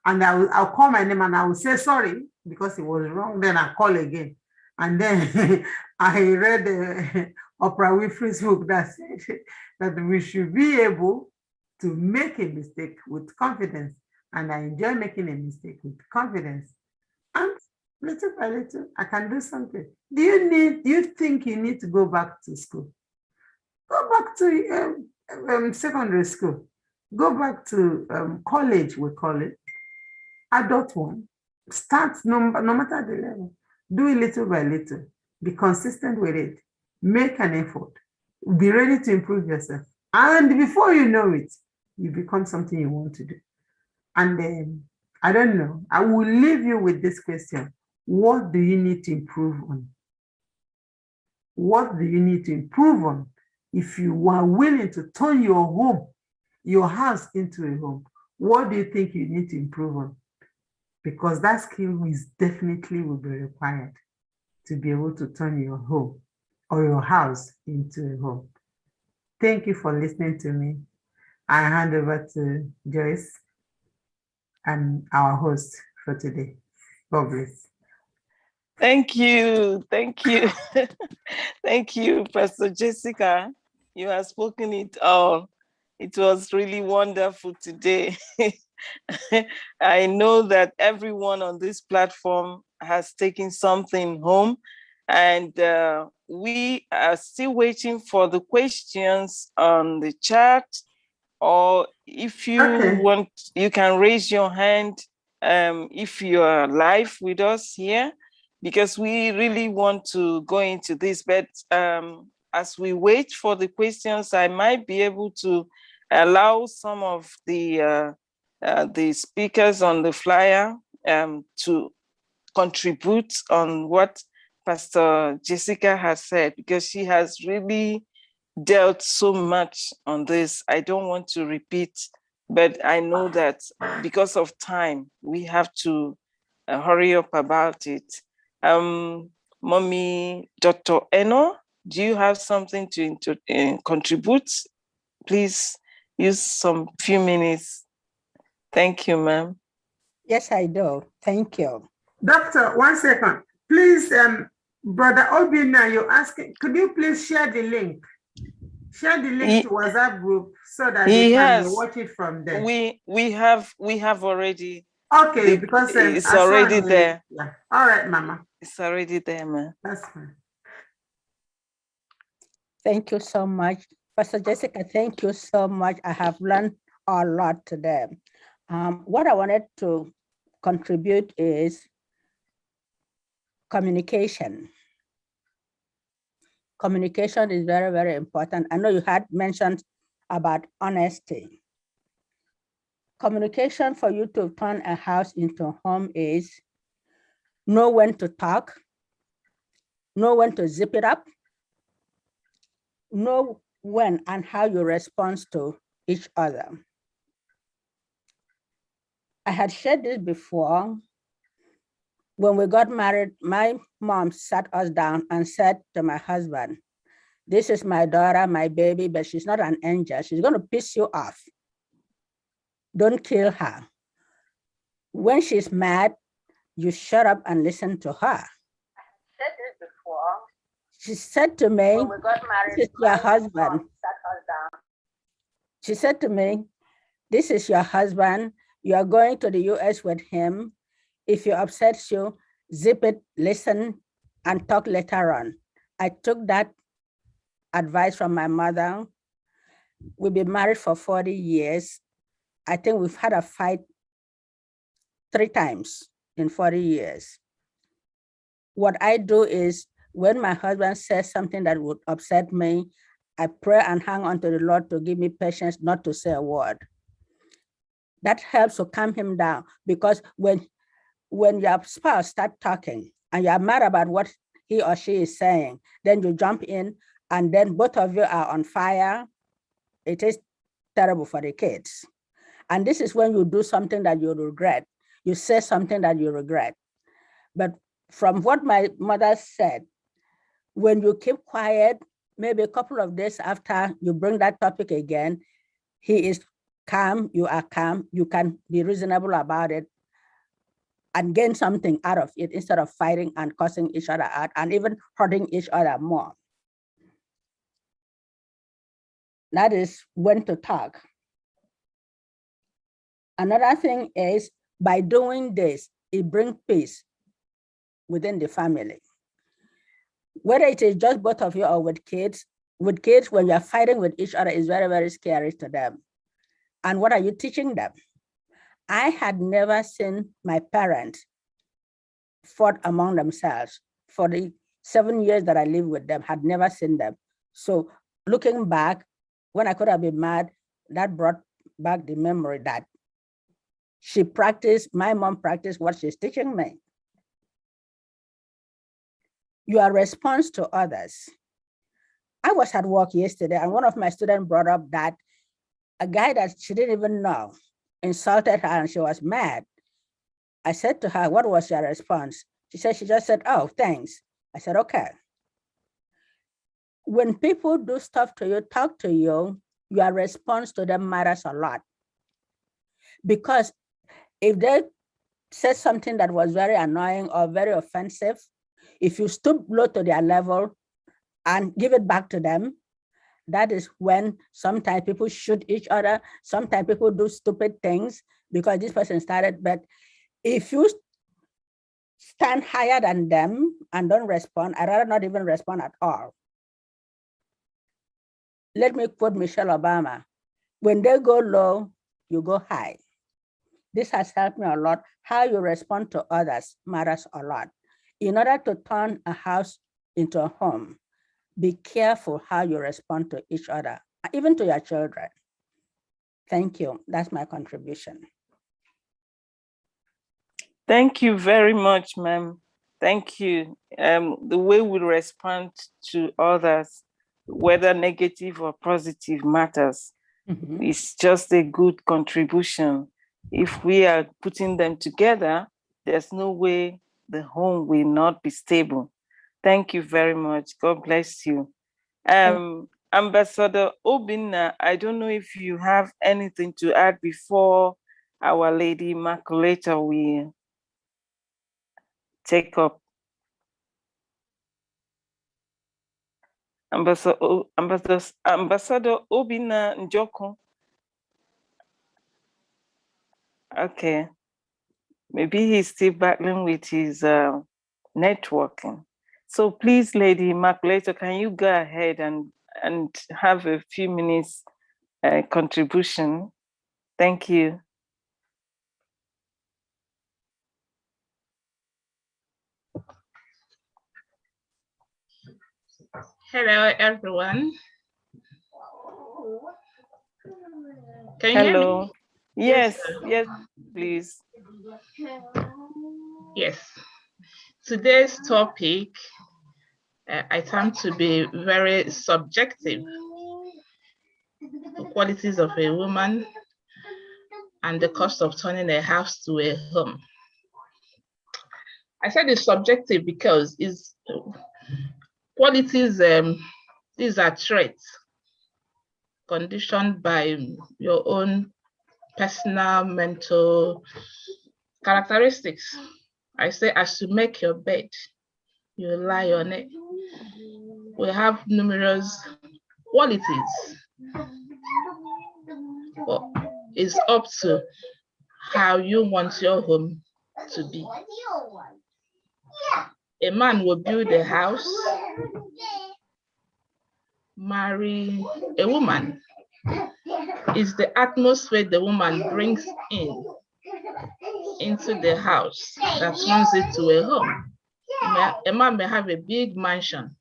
And I'll call my name and I will say sorry because it was wrong. Then I call again. And then I read Oprah Winfrey's book that said that we should be able to make a mistake with confidence. And I enjoy making a mistake with confidence. And little by little, I can do something. Do you think you need to go back to school? Go back to secondary school. Go back to college, we call it. Adult one. Start no matter the level. Do it little by little. Be consistent with it. Make an effort. Be ready to improve yourself. And before you know it, you become something you want to do. And then, I don't know, I will leave you with this question. What do you need to improve on? What do you need to improve on? If you are willing to turn your home, your house into a home, what do you think you need to improve on? Because that skill is definitely will be required to be able to turn your home or your house into a home. Thank you for listening to me. I hand over to Joyce and our host for today. God bless. Thank you. Thank you. Thank you, Pastor Jessica. You have spoken it all. It was really wonderful today. I know that everyone on this platform has taken something home, and we are still waiting for the questions on the chat, or if you want, you can raise your hand if you are live with us here, because we really want to go into this. But as we wait for the questions, I might be able to allow some of the speakers on the flyer to contribute on what Pastor Jessica has said, because she has really dealt so much on this. I don't want to repeat, but I know that because of time, we have to hurry up about it. Mommy, Dr. Eno, do you have something to contribute? Please use some few minutes. Thank you, ma'am. Yes, I do. Thank you. Doctor, 1 second. Please, Brother Obina, you're asking, could you please share the link? Share the link to WhatsApp group so that you can watch it from there. We have already. Okay, because it's already there. Yeah. All right, Mama. It's already there, man. That's fine. Thank you so much. Pastor Jessica, thank you so much. I have learned a lot today. What I wanted to contribute is communication. Communication is very, very important. I know you had mentioned about honesty. Communication for you to turn a house into a home is know when to talk, know when to zip it up, know when and how you respond to each other. I had shared this before. When we got married, my mom sat us down and said to my husband, "This is my daughter, my baby, but she's not an angel. She's going to piss you off. Don't kill her. When she's mad, you shut up and listen to her." I said this before. She said to me, when we got married, "This is your husband." Sat us down. She said to me, "This is your husband. You are going to the US with him. If he upsets you, zip it, listen, and talk later on." I took that advice from my mother. We've been married for 40 years. I think we've had a fight 3 times in 40 years. What I do is when my husband says something that would upset me, I pray and hang on to the Lord to give me patience not to say a word. That helps to calm him down, because when your spouse starts talking and you're mad about what he or she is saying, then you jump in and then both of you are on fire. It is terrible for the kids. And this is when you do something that you regret. you say something that you regret. But from what my mother said, when you keep quiet, maybe a couple of days after you bring that topic again, he is calm, you are calm, you can be reasonable about it and gain something out of it instead of fighting and cussing each other out and even hurting each other more. That is when to talk. Another thing is, by doing this, it brings peace within the family. Whether it is just both of you or with kids, when you're fighting with each other, is very, very scary to them. And what are you teaching them? I had never seen my parents fought among themselves. For the 7 years that I lived with them, had never seen them. So looking back, when I could have been mad, that brought back the memory that my mom practiced what she's teaching me. Your response to others. I was at work yesterday and one of my students brought up that a guy that she didn't even know insulted her and she was mad. I said to her, what was your response? She just said, oh, thanks. I said, okay. When people do stuff to you, talk to you, your response to them matters a lot. Because if they said something that was very annoying or very offensive, if you stoop low to their level and give it back to them, that is when sometimes people shoot each other, sometimes people do stupid things because this person started. But if you stand higher than them and don't respond, I'd rather not even respond at all. Let me quote Michelle Obama. When they go low, you go high. This has helped me a lot. How you respond to others matters a lot. In order to turn a house into a home, be careful how you respond to each other, even to your children. Thank you. That's my contribution. Thank you very much, ma'am. Thank you. The way we respond to others, whether negative or positive, matters. Mm-hmm. It's just a good contribution. If we are putting them together, there's no way the home will not be stable. Thank you very much. God bless you. Ambassador Obinna, I don't know if you have anything to add before Our Lady Immaculata will take up. Ambassador Obinna Njoku. Okay. Maybe he's still battling with his networking. So please, Lady Immaculata, can you go ahead and have a few minutes contribution? Thank you. Hello, everyone. Can you Hello. hear me? Yes, yes, please. Yes. Today's topic, I tend to be very subjective. The qualities of a woman and the cost of turning a house to a home. I said it's subjective because it's qualities, these are traits conditioned by your own personal, mental characteristics. I say, as you make your bed, you lie on it. We have numerous qualities. Well, it's up to how you want your home to be. A man will build a house, marry a woman. It's the atmosphere the woman brings into the house that turns it to a home. A man may have a big mansion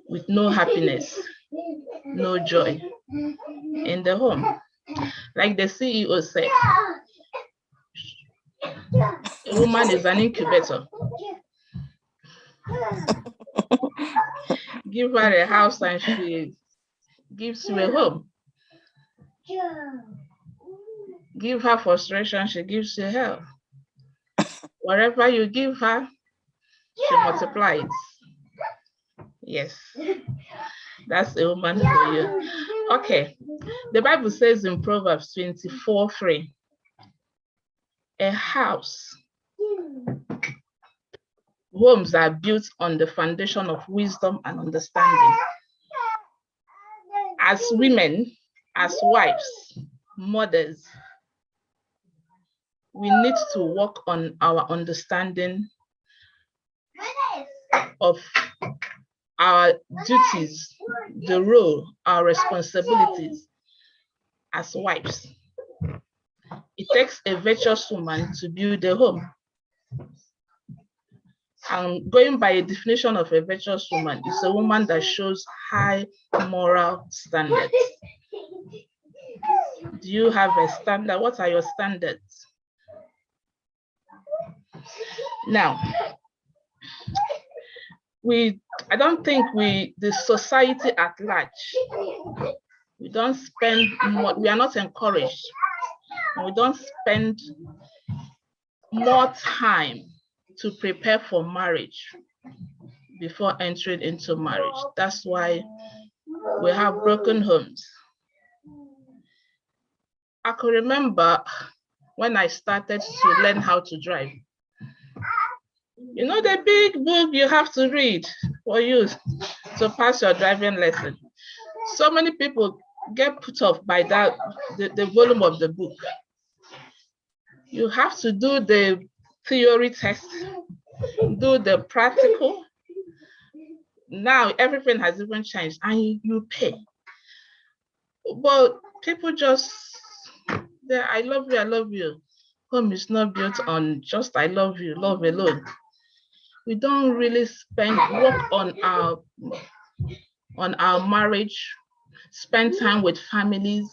with no happiness, no joy in the home. Like the CEO said, a woman is an incubator. Give her a house and she gives you a home. Give her frustration, she gives you hell. Whatever you give her, she multiplies. Yes, that's a woman for you. Okay, the Bible says in Proverbs 24:3, a house, homes are built on the foundation of wisdom and understanding. As women, as wives, mothers, we need to work on our understanding of our duties, the role, our responsibilities as wives. It takes a virtuous woman to build a home. And going by a definition of a virtuous woman, is a woman that shows high moral standards. Do you have a standard? What are your standards? Now, I don't think the society at large, we don't spend more, we are not encouraged, and we don't spend more time to prepare for marriage before entering into marriage. That's why we have broken homes. I can remember when I started to learn how to drive. You know the big book you have to read for you to pass your driving lesson. So many people get put off by that, the volume of the book. You have to do the theory test, do the practical. Now everything has even changed and you pay. But people just, I love you, I love you. Home is not built on just I love you, love alone. We don't really work on our marriage, spend time with families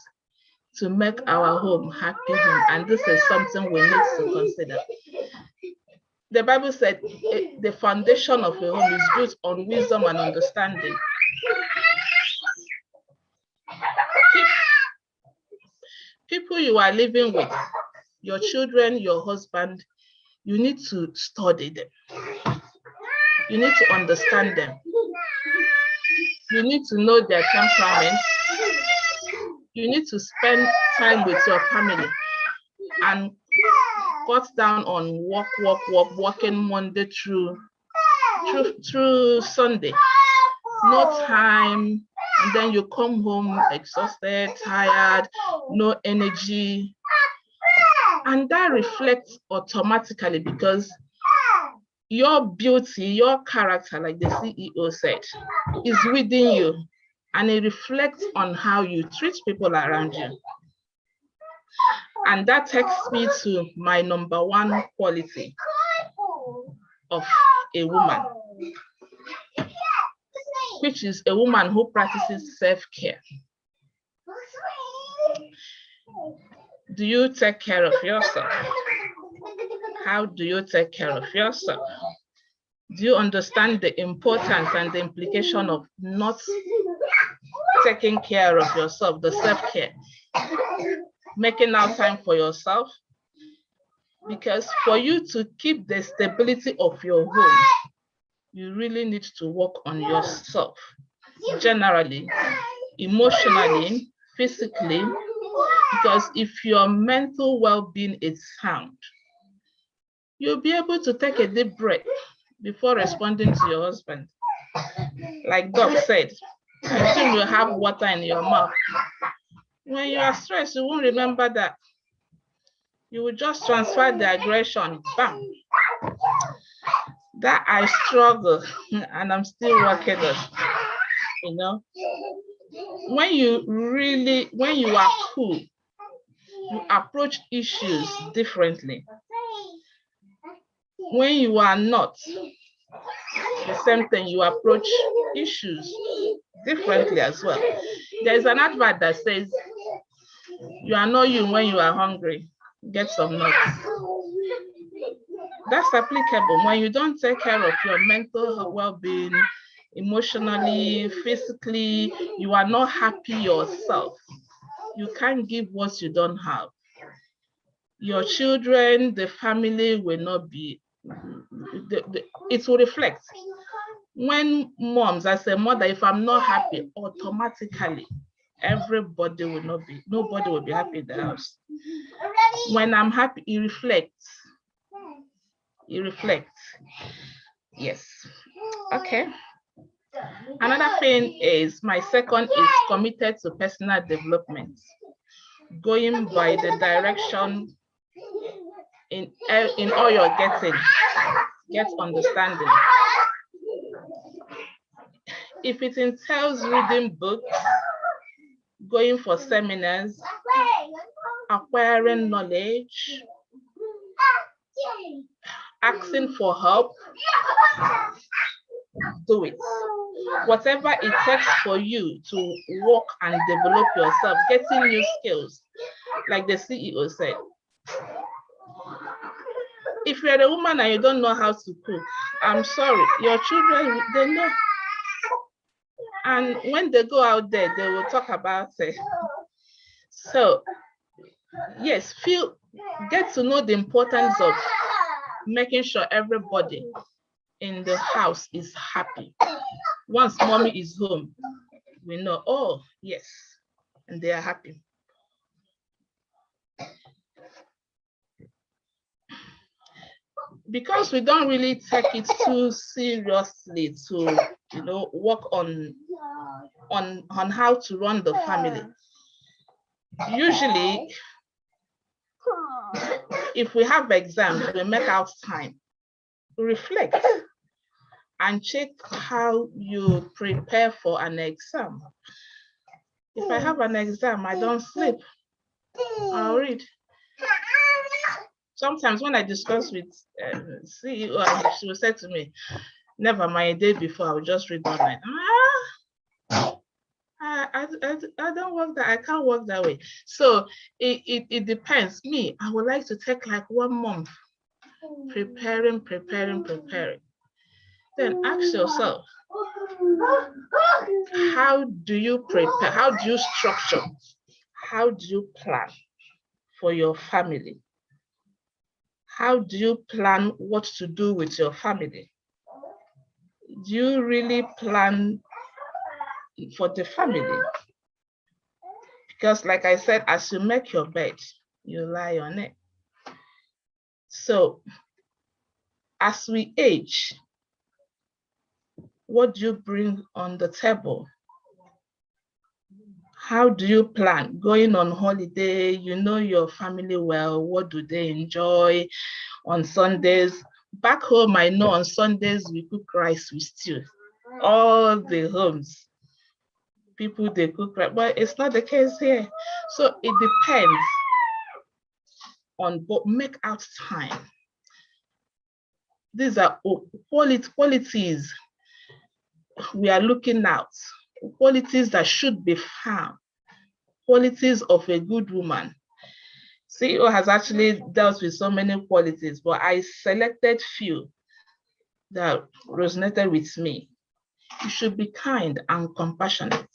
to make our home happy home. And this is something we need to consider. The Bible said the foundation of a home is built on wisdom and understanding. People you are living with, your children, your husband, you need to study them. You need to understand them. You need to know their temperament. You need to spend time with your family and cut down on working Monday through Sunday. No time, and then you come home exhausted, tired, no energy. And that reflects automatically because your beauty, your character, like the CEO said, is within you, and it reflects on how you treat people around you. And that takes me to my number one quality of a woman, which is a woman who practices self-care. Do you take care of yourself? How do you take care of yourself? Do you understand the importance and the implication of not taking care of yourself, the self-care? Making out time for yourself? Because for you to keep the stability of your home, you really need to work on yourself, generally, emotionally, physically, because if your mental well-being is sound, you'll be able to take a deep breath before responding to your husband. Like Doc said, until you have water in your mouth. When you are stressed, you won't remember that. You will just transfer the aggression, bam. That I struggle, and I'm still working on, you know. When you are cool, you approach issues differently. When you are not, the same thing, you approach issues differently as well. There's an advert that says, you are not you when you are hungry, get some nuts. That's applicable. When you don't take care of your mental well-being, emotionally, physically, you are not happy yourself. You can't give what you don't have. Your children, the family will not be it will reflect. When moms, as a mother, if I'm not happy, automatically nobody will be happy in the house. When I'm happy, it reflects. It reflects. Yes. Okay. Another thing is, my second is committed to personal development, going by the direction in all you're getting, get understanding. If it entails reading books, going for seminars, acquiring knowledge, asking for help, do it. Whatever it takes for you to work and develop yourself, getting new skills, like the CEO said. If you're a woman and you don't know how to cook, I'm sorry, your children, they know. And when they go out there, they will talk about it. So, yes, get to know the importance of making sure everybody in the house is happy. Once mommy is home, we know, oh, yes, and they are happy. Because we don't really take it too seriously to, work on how to run the family. Usually, if we have exams, we make out time, reflect, and check how you prepare for an exam. If I have an exam, I don't sleep, I'll read. Sometimes when I discuss with CEO, she will say to me, never mind, a day before, I will just read all night. I don't work that, I can't work that way. So it depends. Me, I would like to take like 1 month preparing. Then ask yourself, how do you prepare? How do you structure? How do you plan for your family? How do you plan what to do with your family? Do you really plan for the family? Because like I said, as you make your bed, you lie on it. So as we age, what do you bring on the table? How do you plan? Going on holiday, you know your family well, what do they enjoy on Sundays? Back home, I know on Sundays we cook rice with stew. All the homes, people, they cook rice, but it's not the case here. So it depends on, but make out time. These are qualities we are looking at, qualities that should be found, qualities of a good woman. CEO has actually dealt with so many qualities, but I selected few that resonated with me. You should be kind and compassionate.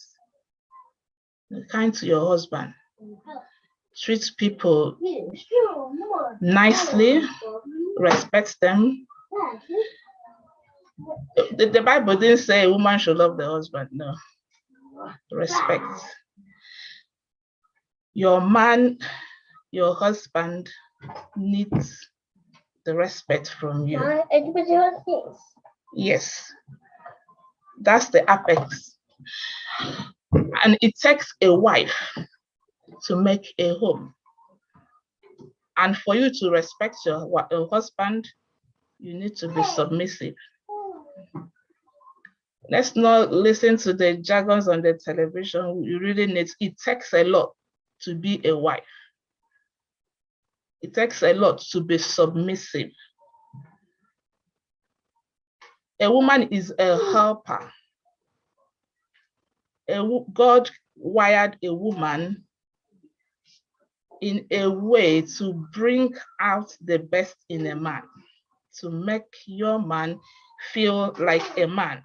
Kind to your husband. Treat people nicely, respect them. The Bible didn't say a woman should love the husband, no. Respect. Your man, your husband needs the respect from you. Yes, that's the apex. And it takes a wife to make a home. And for you to respect your husband, you need to be submissive. Let's not listen to the jargons on the television. You really need, it takes a lot to be a wife. It takes a lot to be submissive. A woman is a helper. God wired a woman in a way to bring out the best in a man, to make your man feel like a man.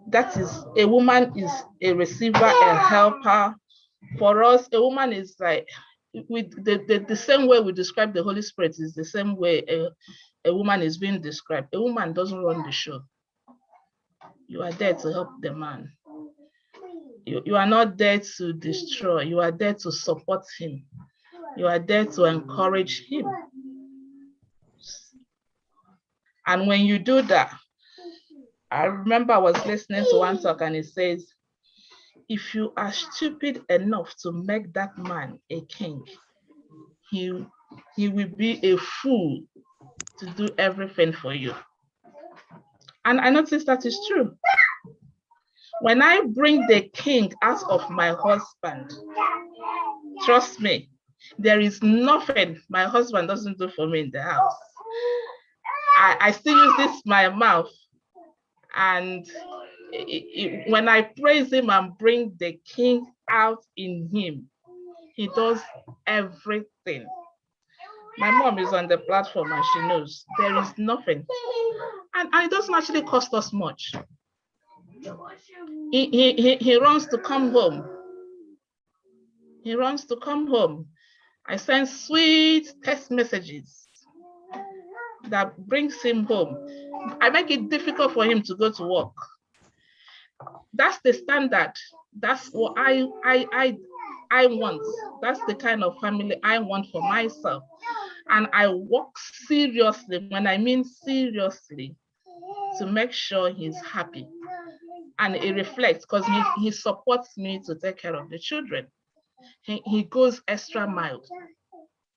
That is, a woman is a receiver, a helper. For us, a woman is like the same way we describe the Holy Spirit is the same way a woman is being described. A woman doesn't run the show. You are there to help the man. You are not there to destroy. You are there to support him. You are there to encourage him. And when you do that, I remember I was listening to one talk and it says, if you are stupid enough to make that man a king, he will be a fool to do everything for you. And I noticed that is true. When I bring the king out of my husband, trust me, there is nothing my husband doesn't do for me in the house. I still use this my mouth, and when I praise him and bring the king out in him, he does everything. My mom is on the platform and she knows there is nothing. And it doesn't actually cost us much. He runs to come home. He runs to come home. I send sweet text messages that brings him home. I make it difficult for him to go to work. That's the standard. That's what I want. That's the kind of family I want for myself. And I work seriously, when I mean seriously, to make sure he's happy. And it reflects because he supports me to take care of the children. He goes extra miles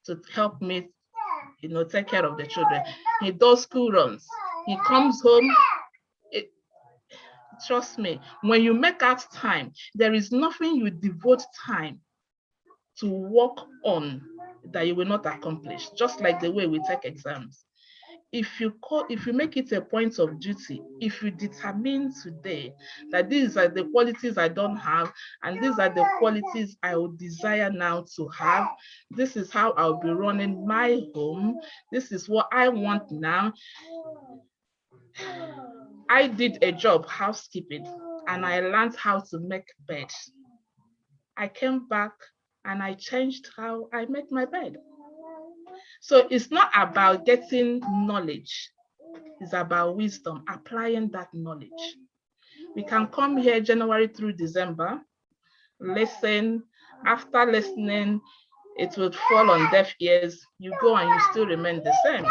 to help me, take care of the children. He does school runs. He comes home. Trust me, when you make out time, there is nothing you devote time to work on that you will not accomplish, just like the way we take exams. If you make it a point of duty, if you determine today that these are the qualities I don't have, and these are the qualities I would desire now to have, this is how I'll be running my home, this is what I want now. I did a job, housekeeping, and I learned how to make beds. I came back and I changed how I make my bed. So it's not about getting knowledge. It's about wisdom, applying that knowledge. We can come here January through December, listen. After listening, it will fall on deaf ears. You go and you still remain the same.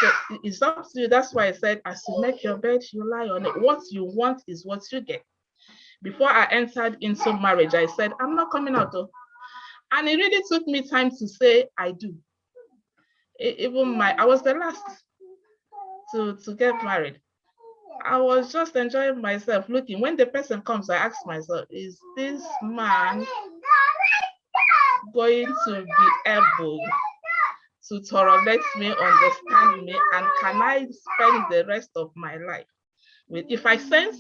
So it's up to you. That's why I said, as you make your bed, you lie on it. What you want is what you get. Before I entered into marriage, I said, I'm not coming out though. And it really took me time to say, I do. I was the last to get married. I was just enjoying myself, looking. When the person comes, I ask myself, is this man going to be able to tolerate me, understand me, and can I spend the rest of my life with? If I sense,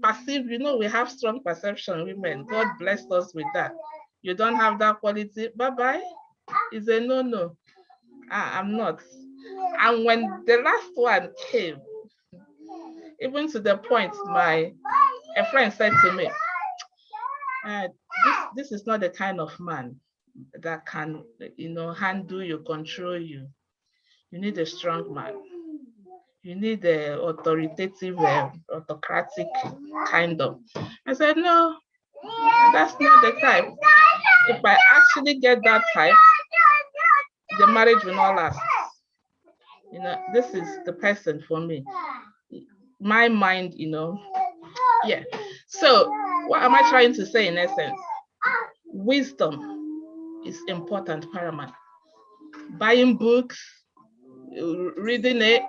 perceive, we have strong perception, women. God blessed us with that. You don't have that quality, bye-bye. It's a no-no. I'm not. And when the last one came, even to the point a friend said to me, this is not the kind of man that can, handle you, control you. You need a strong man. You need a authoritative, autocratic kind of. I said, no, that's not the type. If I actually get that type, the marriage will not last. This is the person for me. My mind, yeah. So what am I trying to say in essence? Wisdom is important, paramount. Buying books, reading it,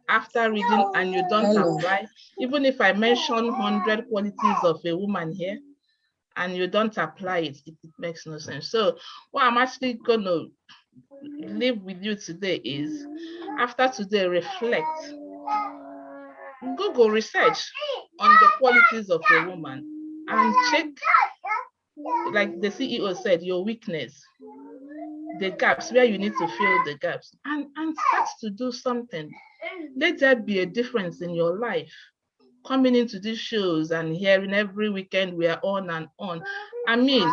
after reading and you don't apply, even if I mention 100 qualities of a woman here and you don't apply it, it makes no sense. So what I'm actually going to leave with you today is, after today, reflect. Google research on the qualities of a woman and check, like the CEO said, your weakness, the gaps, where you need to fill the gaps, and start to do something. Let there be a difference in your life. Coming into these shows and hearing every weekend we are on and on. I mean,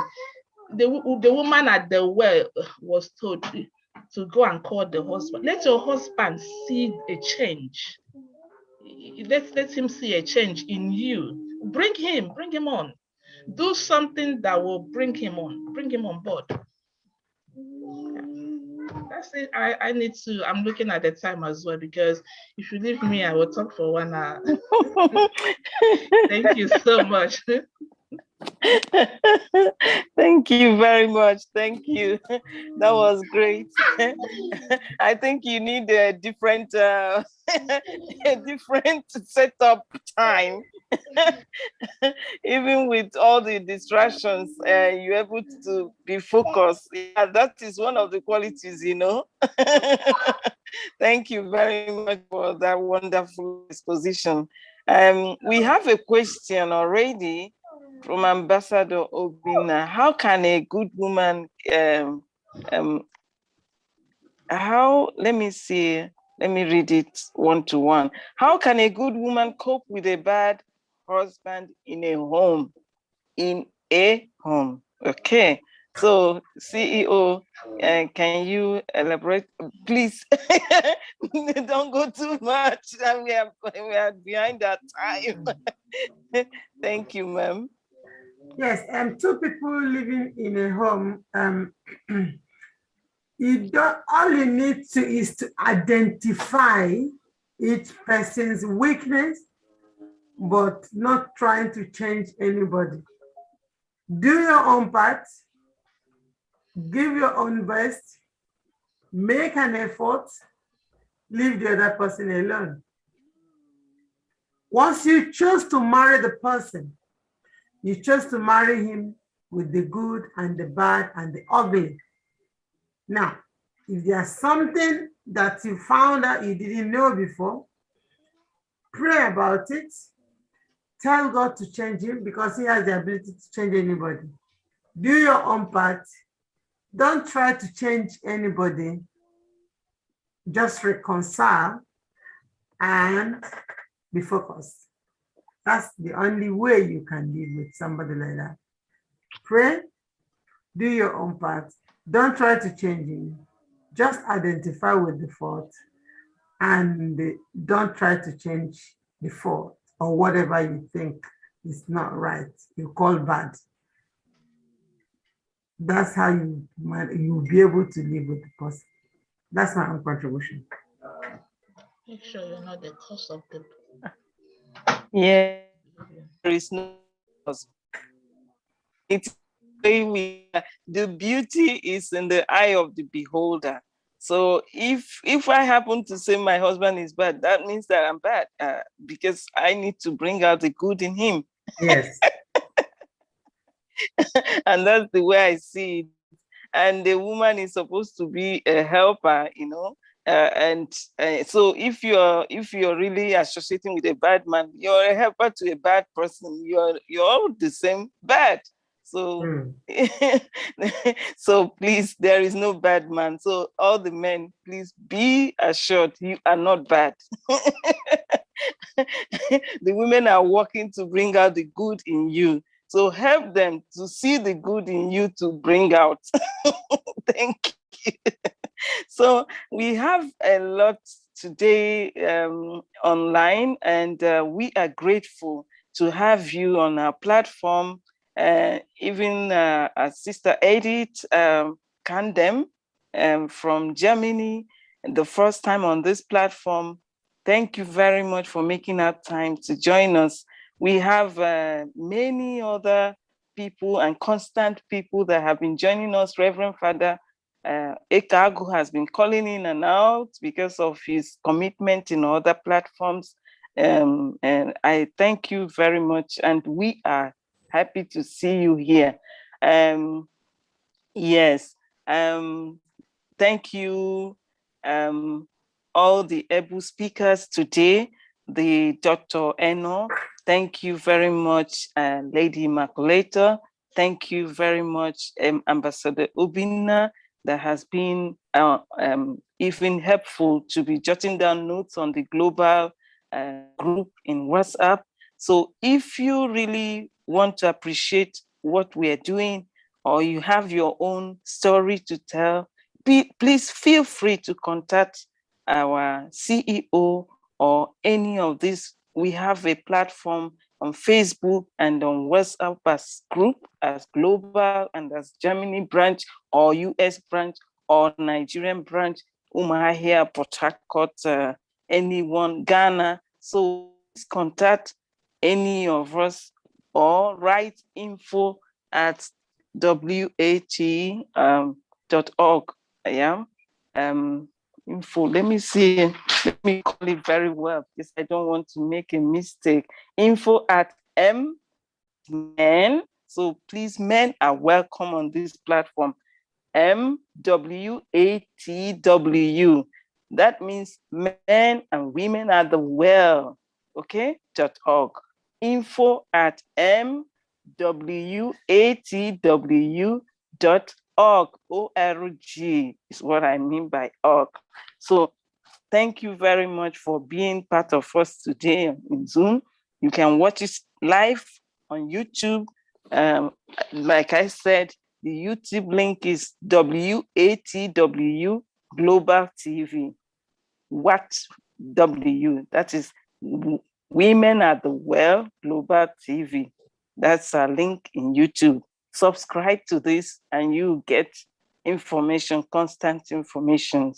the woman at the well was told to go and call the husband. Let your husband see a change. Let him see a change in you. Bring him on. Do something that will bring him on board. That's it. I'm looking at the time as well, because if you leave me, I will talk for 1 hour. Thank you so much. Thank you very much. Thank you. That was great. I think you need a different a different setup time. Even with all the distractions, you're able to be focused. Yeah, that is one of the qualities, you know. Thank you very much for that wonderful exposition. We have a question already from Ambassador Obinna. How can a good woman, let me read it one to one. How can a good woman cope with a bad husband in a home? Okay. So CEO, can you elaborate, please? Don't go too much. We are behind that time. Thank you, ma'am. Yes, two people living in a home, all you need to is to identify each person's weakness, but not trying to change anybody. Do your own part, give your own best, make an effort, leave the other person alone. Once you choose to marry the person, you choose to marry him with the good and the bad and the ugly. Now, if there's something that you found out you didn't know before, pray about it. Tell God to change him, because he has the ability to change anybody. Do your own part. Don't try to change anybody. Just reconcile and be focused. That's the only way you can live with somebody like that. Pray, do your own part. Don't try to change him. Just identify with the fault and don't try to change the fault or whatever you think is not right, you call bad. That's how you'll be able to live with the person. That's my own contribution. Make sure you're not the cause of the. Yeah, there is no cause. It's the beauty is in the eye of the beholder. So if I happen to say my husband is bad, that means that I'm bad, because I need to bring out the good in him. Yes. And that's the way I see it. And the woman is supposed to be a helper, you know. So if you're really associating with a bad man, you're a helper to a bad person. You're all the same bad. So so please, there is no bad man. So all the men, please be assured you are not bad. The women are working to bring out the good in you. So help them to see the good in you to bring out. Thank you. So we have a lot today online, and we are grateful to have you on our platform. Even Sister Edith Kandem from Germany, the first time on this platform. Thank you very much for making that time to join us. We have many other people and constant people that have been joining us. Reverend Father Ekagu has been calling in and out because of his commitment in other platforms. And I thank you very much. And we are happy to see you here. Yes. Thank you, all the able speakers today, the Dr. Eno. Thank you very much, Lady Immaculata. Thank you very much, Ambassador Obinna, that has been even helpful to be jotting down notes on the global group in WhatsApp. So if you really want to appreciate what we are doing or you have your own story to tell, please feel free to contact our CEO or any of these. We have a platform on Facebook and on WhatsApp as group, as global and as Germany branch or US branch or Nigerian branch, Umuahia, Port Harcourt, anyone, Ghana. So please contact any of us or write info@wat.org. Yeah. Info, let me see, let me call it very well because I don't want to make a mistake. info@men. So please, men are welcome on this platform. MWATW. That means men and women are the well, okay, .org. info@MWATW.org. ORG is what I mean by org. So thank you very much for being part of us today in Zoom. You can watch it live on YouTube. Like I said, the YouTube link is WATW Global TV. What W? That is Women at the Well Global TV. That's our link in YouTube. Subscribe to this and you get information, constant information.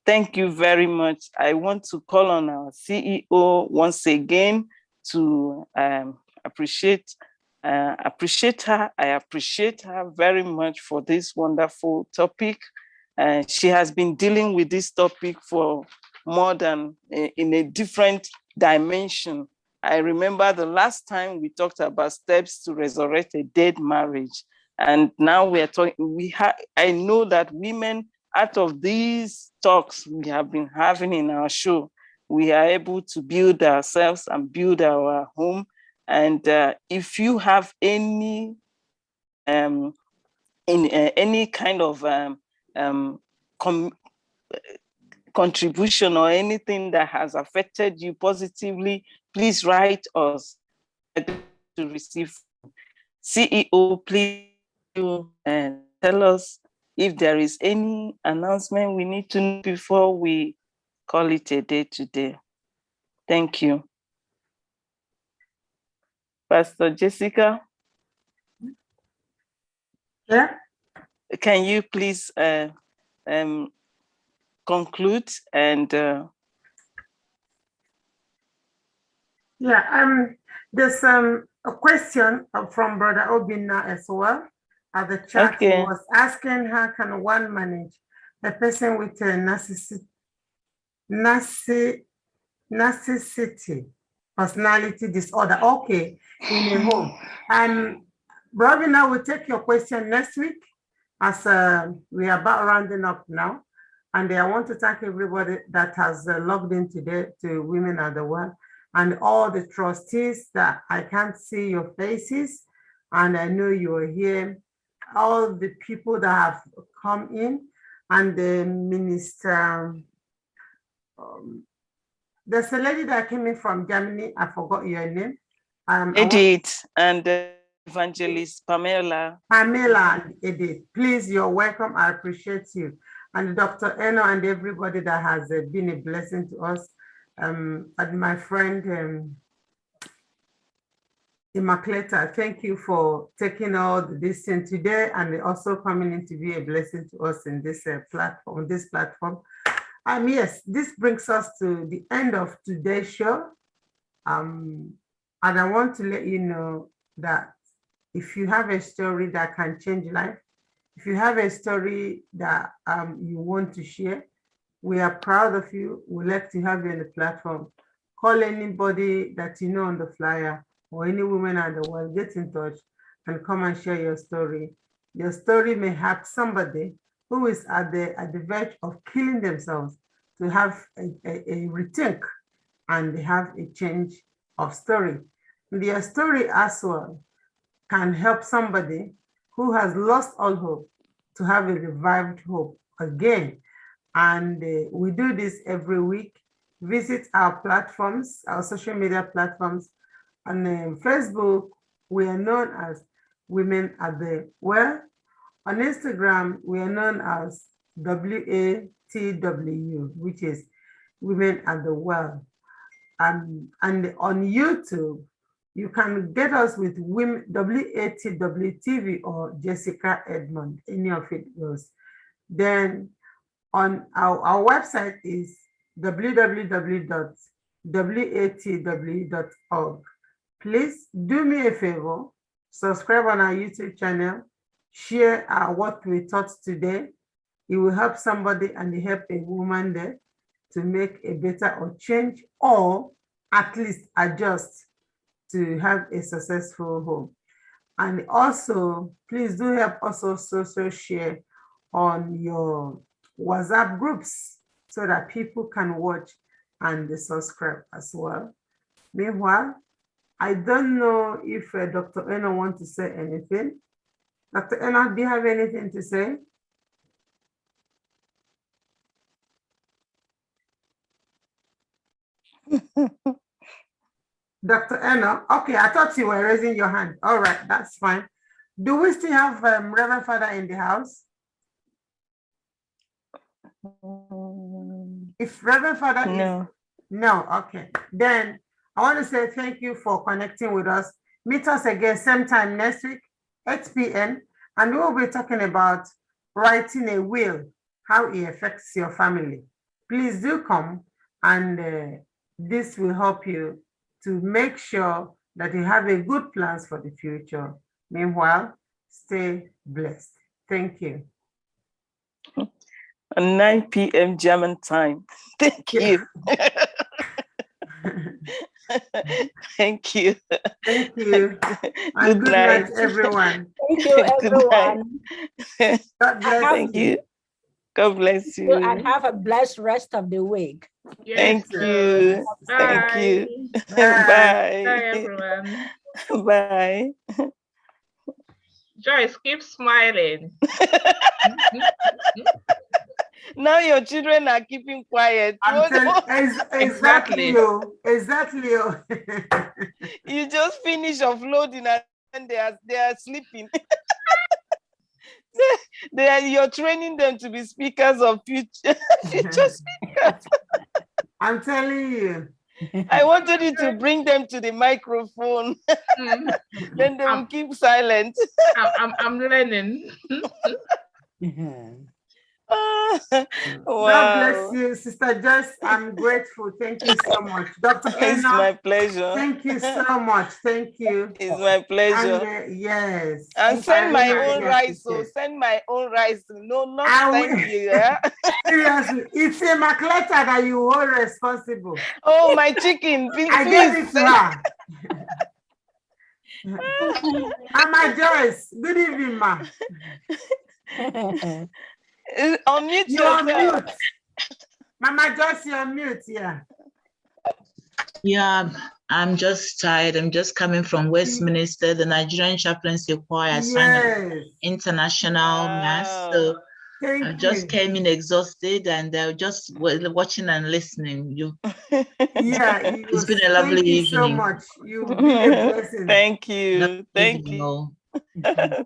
Thank you very much. I want to call on our CEO once again to appreciate her. I appreciate her very much for this wonderful topic. She has been dealing with this topic for more than in a different dimension. I remember the last time we talked about steps to resurrect a dead marriage. And now we are talking, I know that women, out of these talks we have been having in our show, we are able to build ourselves and build our home. And if you have any any kind of contribution or anything that has affected you positively, please write us to receive. CEO, please and tell us if there is any announcement we need to know before we call it a day today. Thank you. Pastor Jessica? Yeah. Can you please conclude and there's a question from Brother Obinna as well. At the chat, Okay. He was asking how can one manage a person with a narcissistic personality disorder? Okay, in a home. And Brother Obinna will take your question next week as we are about rounding up now. And I want to thank everybody that has logged in today to Women at the Well, and all the trustees that I can't see your faces, and I know you are here, all the people that have come in, and the minister, there's a lady that came in from Germany, I forgot your name. Edith and Evangelist Pamela. Pamela and Edith, please, you're welcome, I appreciate you. And Dr. Eno and everybody that has been a blessing to us. And my friend Immaculata, thank you for taking all this in today and also coming in to be a blessing to us in this platform. Yes, this brings us to the end of today's show. And I want to let you know that if you have a story that can change life, if you have a story that you want to share, we are proud of you. We'd like to have you on the platform. Call anybody that you know on the flyer or any woman at the world, get in touch and come and share your story. Your story may help somebody who is at the verge of killing themselves to have a rethink and have a change of story. Your story as well can help somebody who has lost all hope to have a revived hope again. And we do this every week. Visit our platforms, our social media platforms. On Facebook, we are known as Women at the Well. On Instagram, we are known as WATW, which is Women at the Well. And on YouTube, you can get us with Women WATW TV or Jessica Edmond, any of it goes. Then on our website is www.watw.org. Please do me a favor, subscribe on our YouTube channel, share what we taught today. It will help somebody and it help a woman there to make a better or change or at least adjust to have a successful home. And also, please do help us also share on your WhatsApp groups so that people can watch and subscribe as well. Meanwhile, I don't know if Dr. Eno wants to say anything. Dr. Eno, do you have anything to say? Dr. Eno, okay, I thought you were raising your hand. All right, that's fine. Do we still have Reverend Father in the house? If Reverend Father is no, okay. Then I want to say thank you for connecting with us. Meet us again same time next week, 8 p.m. And we'll be talking about writing a will, how it affects your family. Please do come, and this will help you to make sure that you have a good plans for the future. Meanwhile, stay blessed. Thank you. 9 p.m. German time. Thank you. Thank you. Thank you. And good night, everyone. Thank you, everyone. God bless Thank you. God bless you. And have a blessed rest of the week. Yes, Thank you. Bye. Thank you. Bye. Bye. Bye, everyone. Bye. Joyce, keep smiling. Now your children are keeping quiet. Exactly. You just finish offloading and they are sleeping. You're training them to be speakers of future speakers. I'm telling you. I wanted you to bring them to the microphone. Then they will keep silent. I'm learning. Wow. God bless you, Sister Joyce. I'm grateful. Thank you so much. Dr. It's Eno, my pleasure. thank you so much. Thank you. It's my pleasure. And, yes. And send my own rice. So send my own rice. No, not thank you. Seriously, it's a McLetter that you are responsible. Oh, my chicken. Please, I gave it to her. Mama Joyce, good evening, ma. Unmute You're on yourself. mute. Mama Joyce, you're on mute, yeah. Yeah, I'm just tired. I'm just coming from Westminster, the Nigerian Chaplaincy Choir sang international mass. So I just came in exhausted and just watching and listening. It's been a lovely evening. Thank you so much. You've been a blessing. Thank you. Thank you.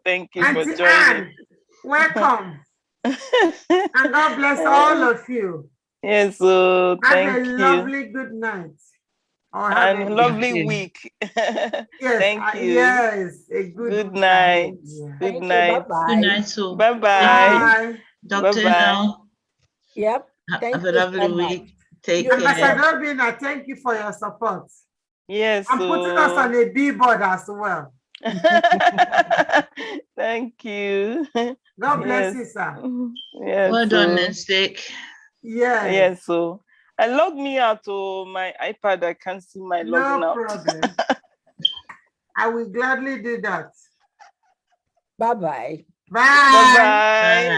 Thank you for Auntie joining. Anne, welcome. And God bless all of you. Yes, so thank you. Have a lovely good night. And a lovely week. Yes, thank you. Yes, a good night. Yeah. Good night. Bye-bye. Good night, so. Bye-bye. Bye. Dr. Bye-bye. Yep. Have a lovely week. Take care. Ambassador Bina, thank you for your support. Yes. I'm putting us on a billboard as well. Thank you. God bless you, sir. Yes. Well done, mistake. Yes. Yes. So I logged me out to my iPad. I can't see my login out. No problem. I will gladly do that. Bye-bye. Bye. Bye-bye.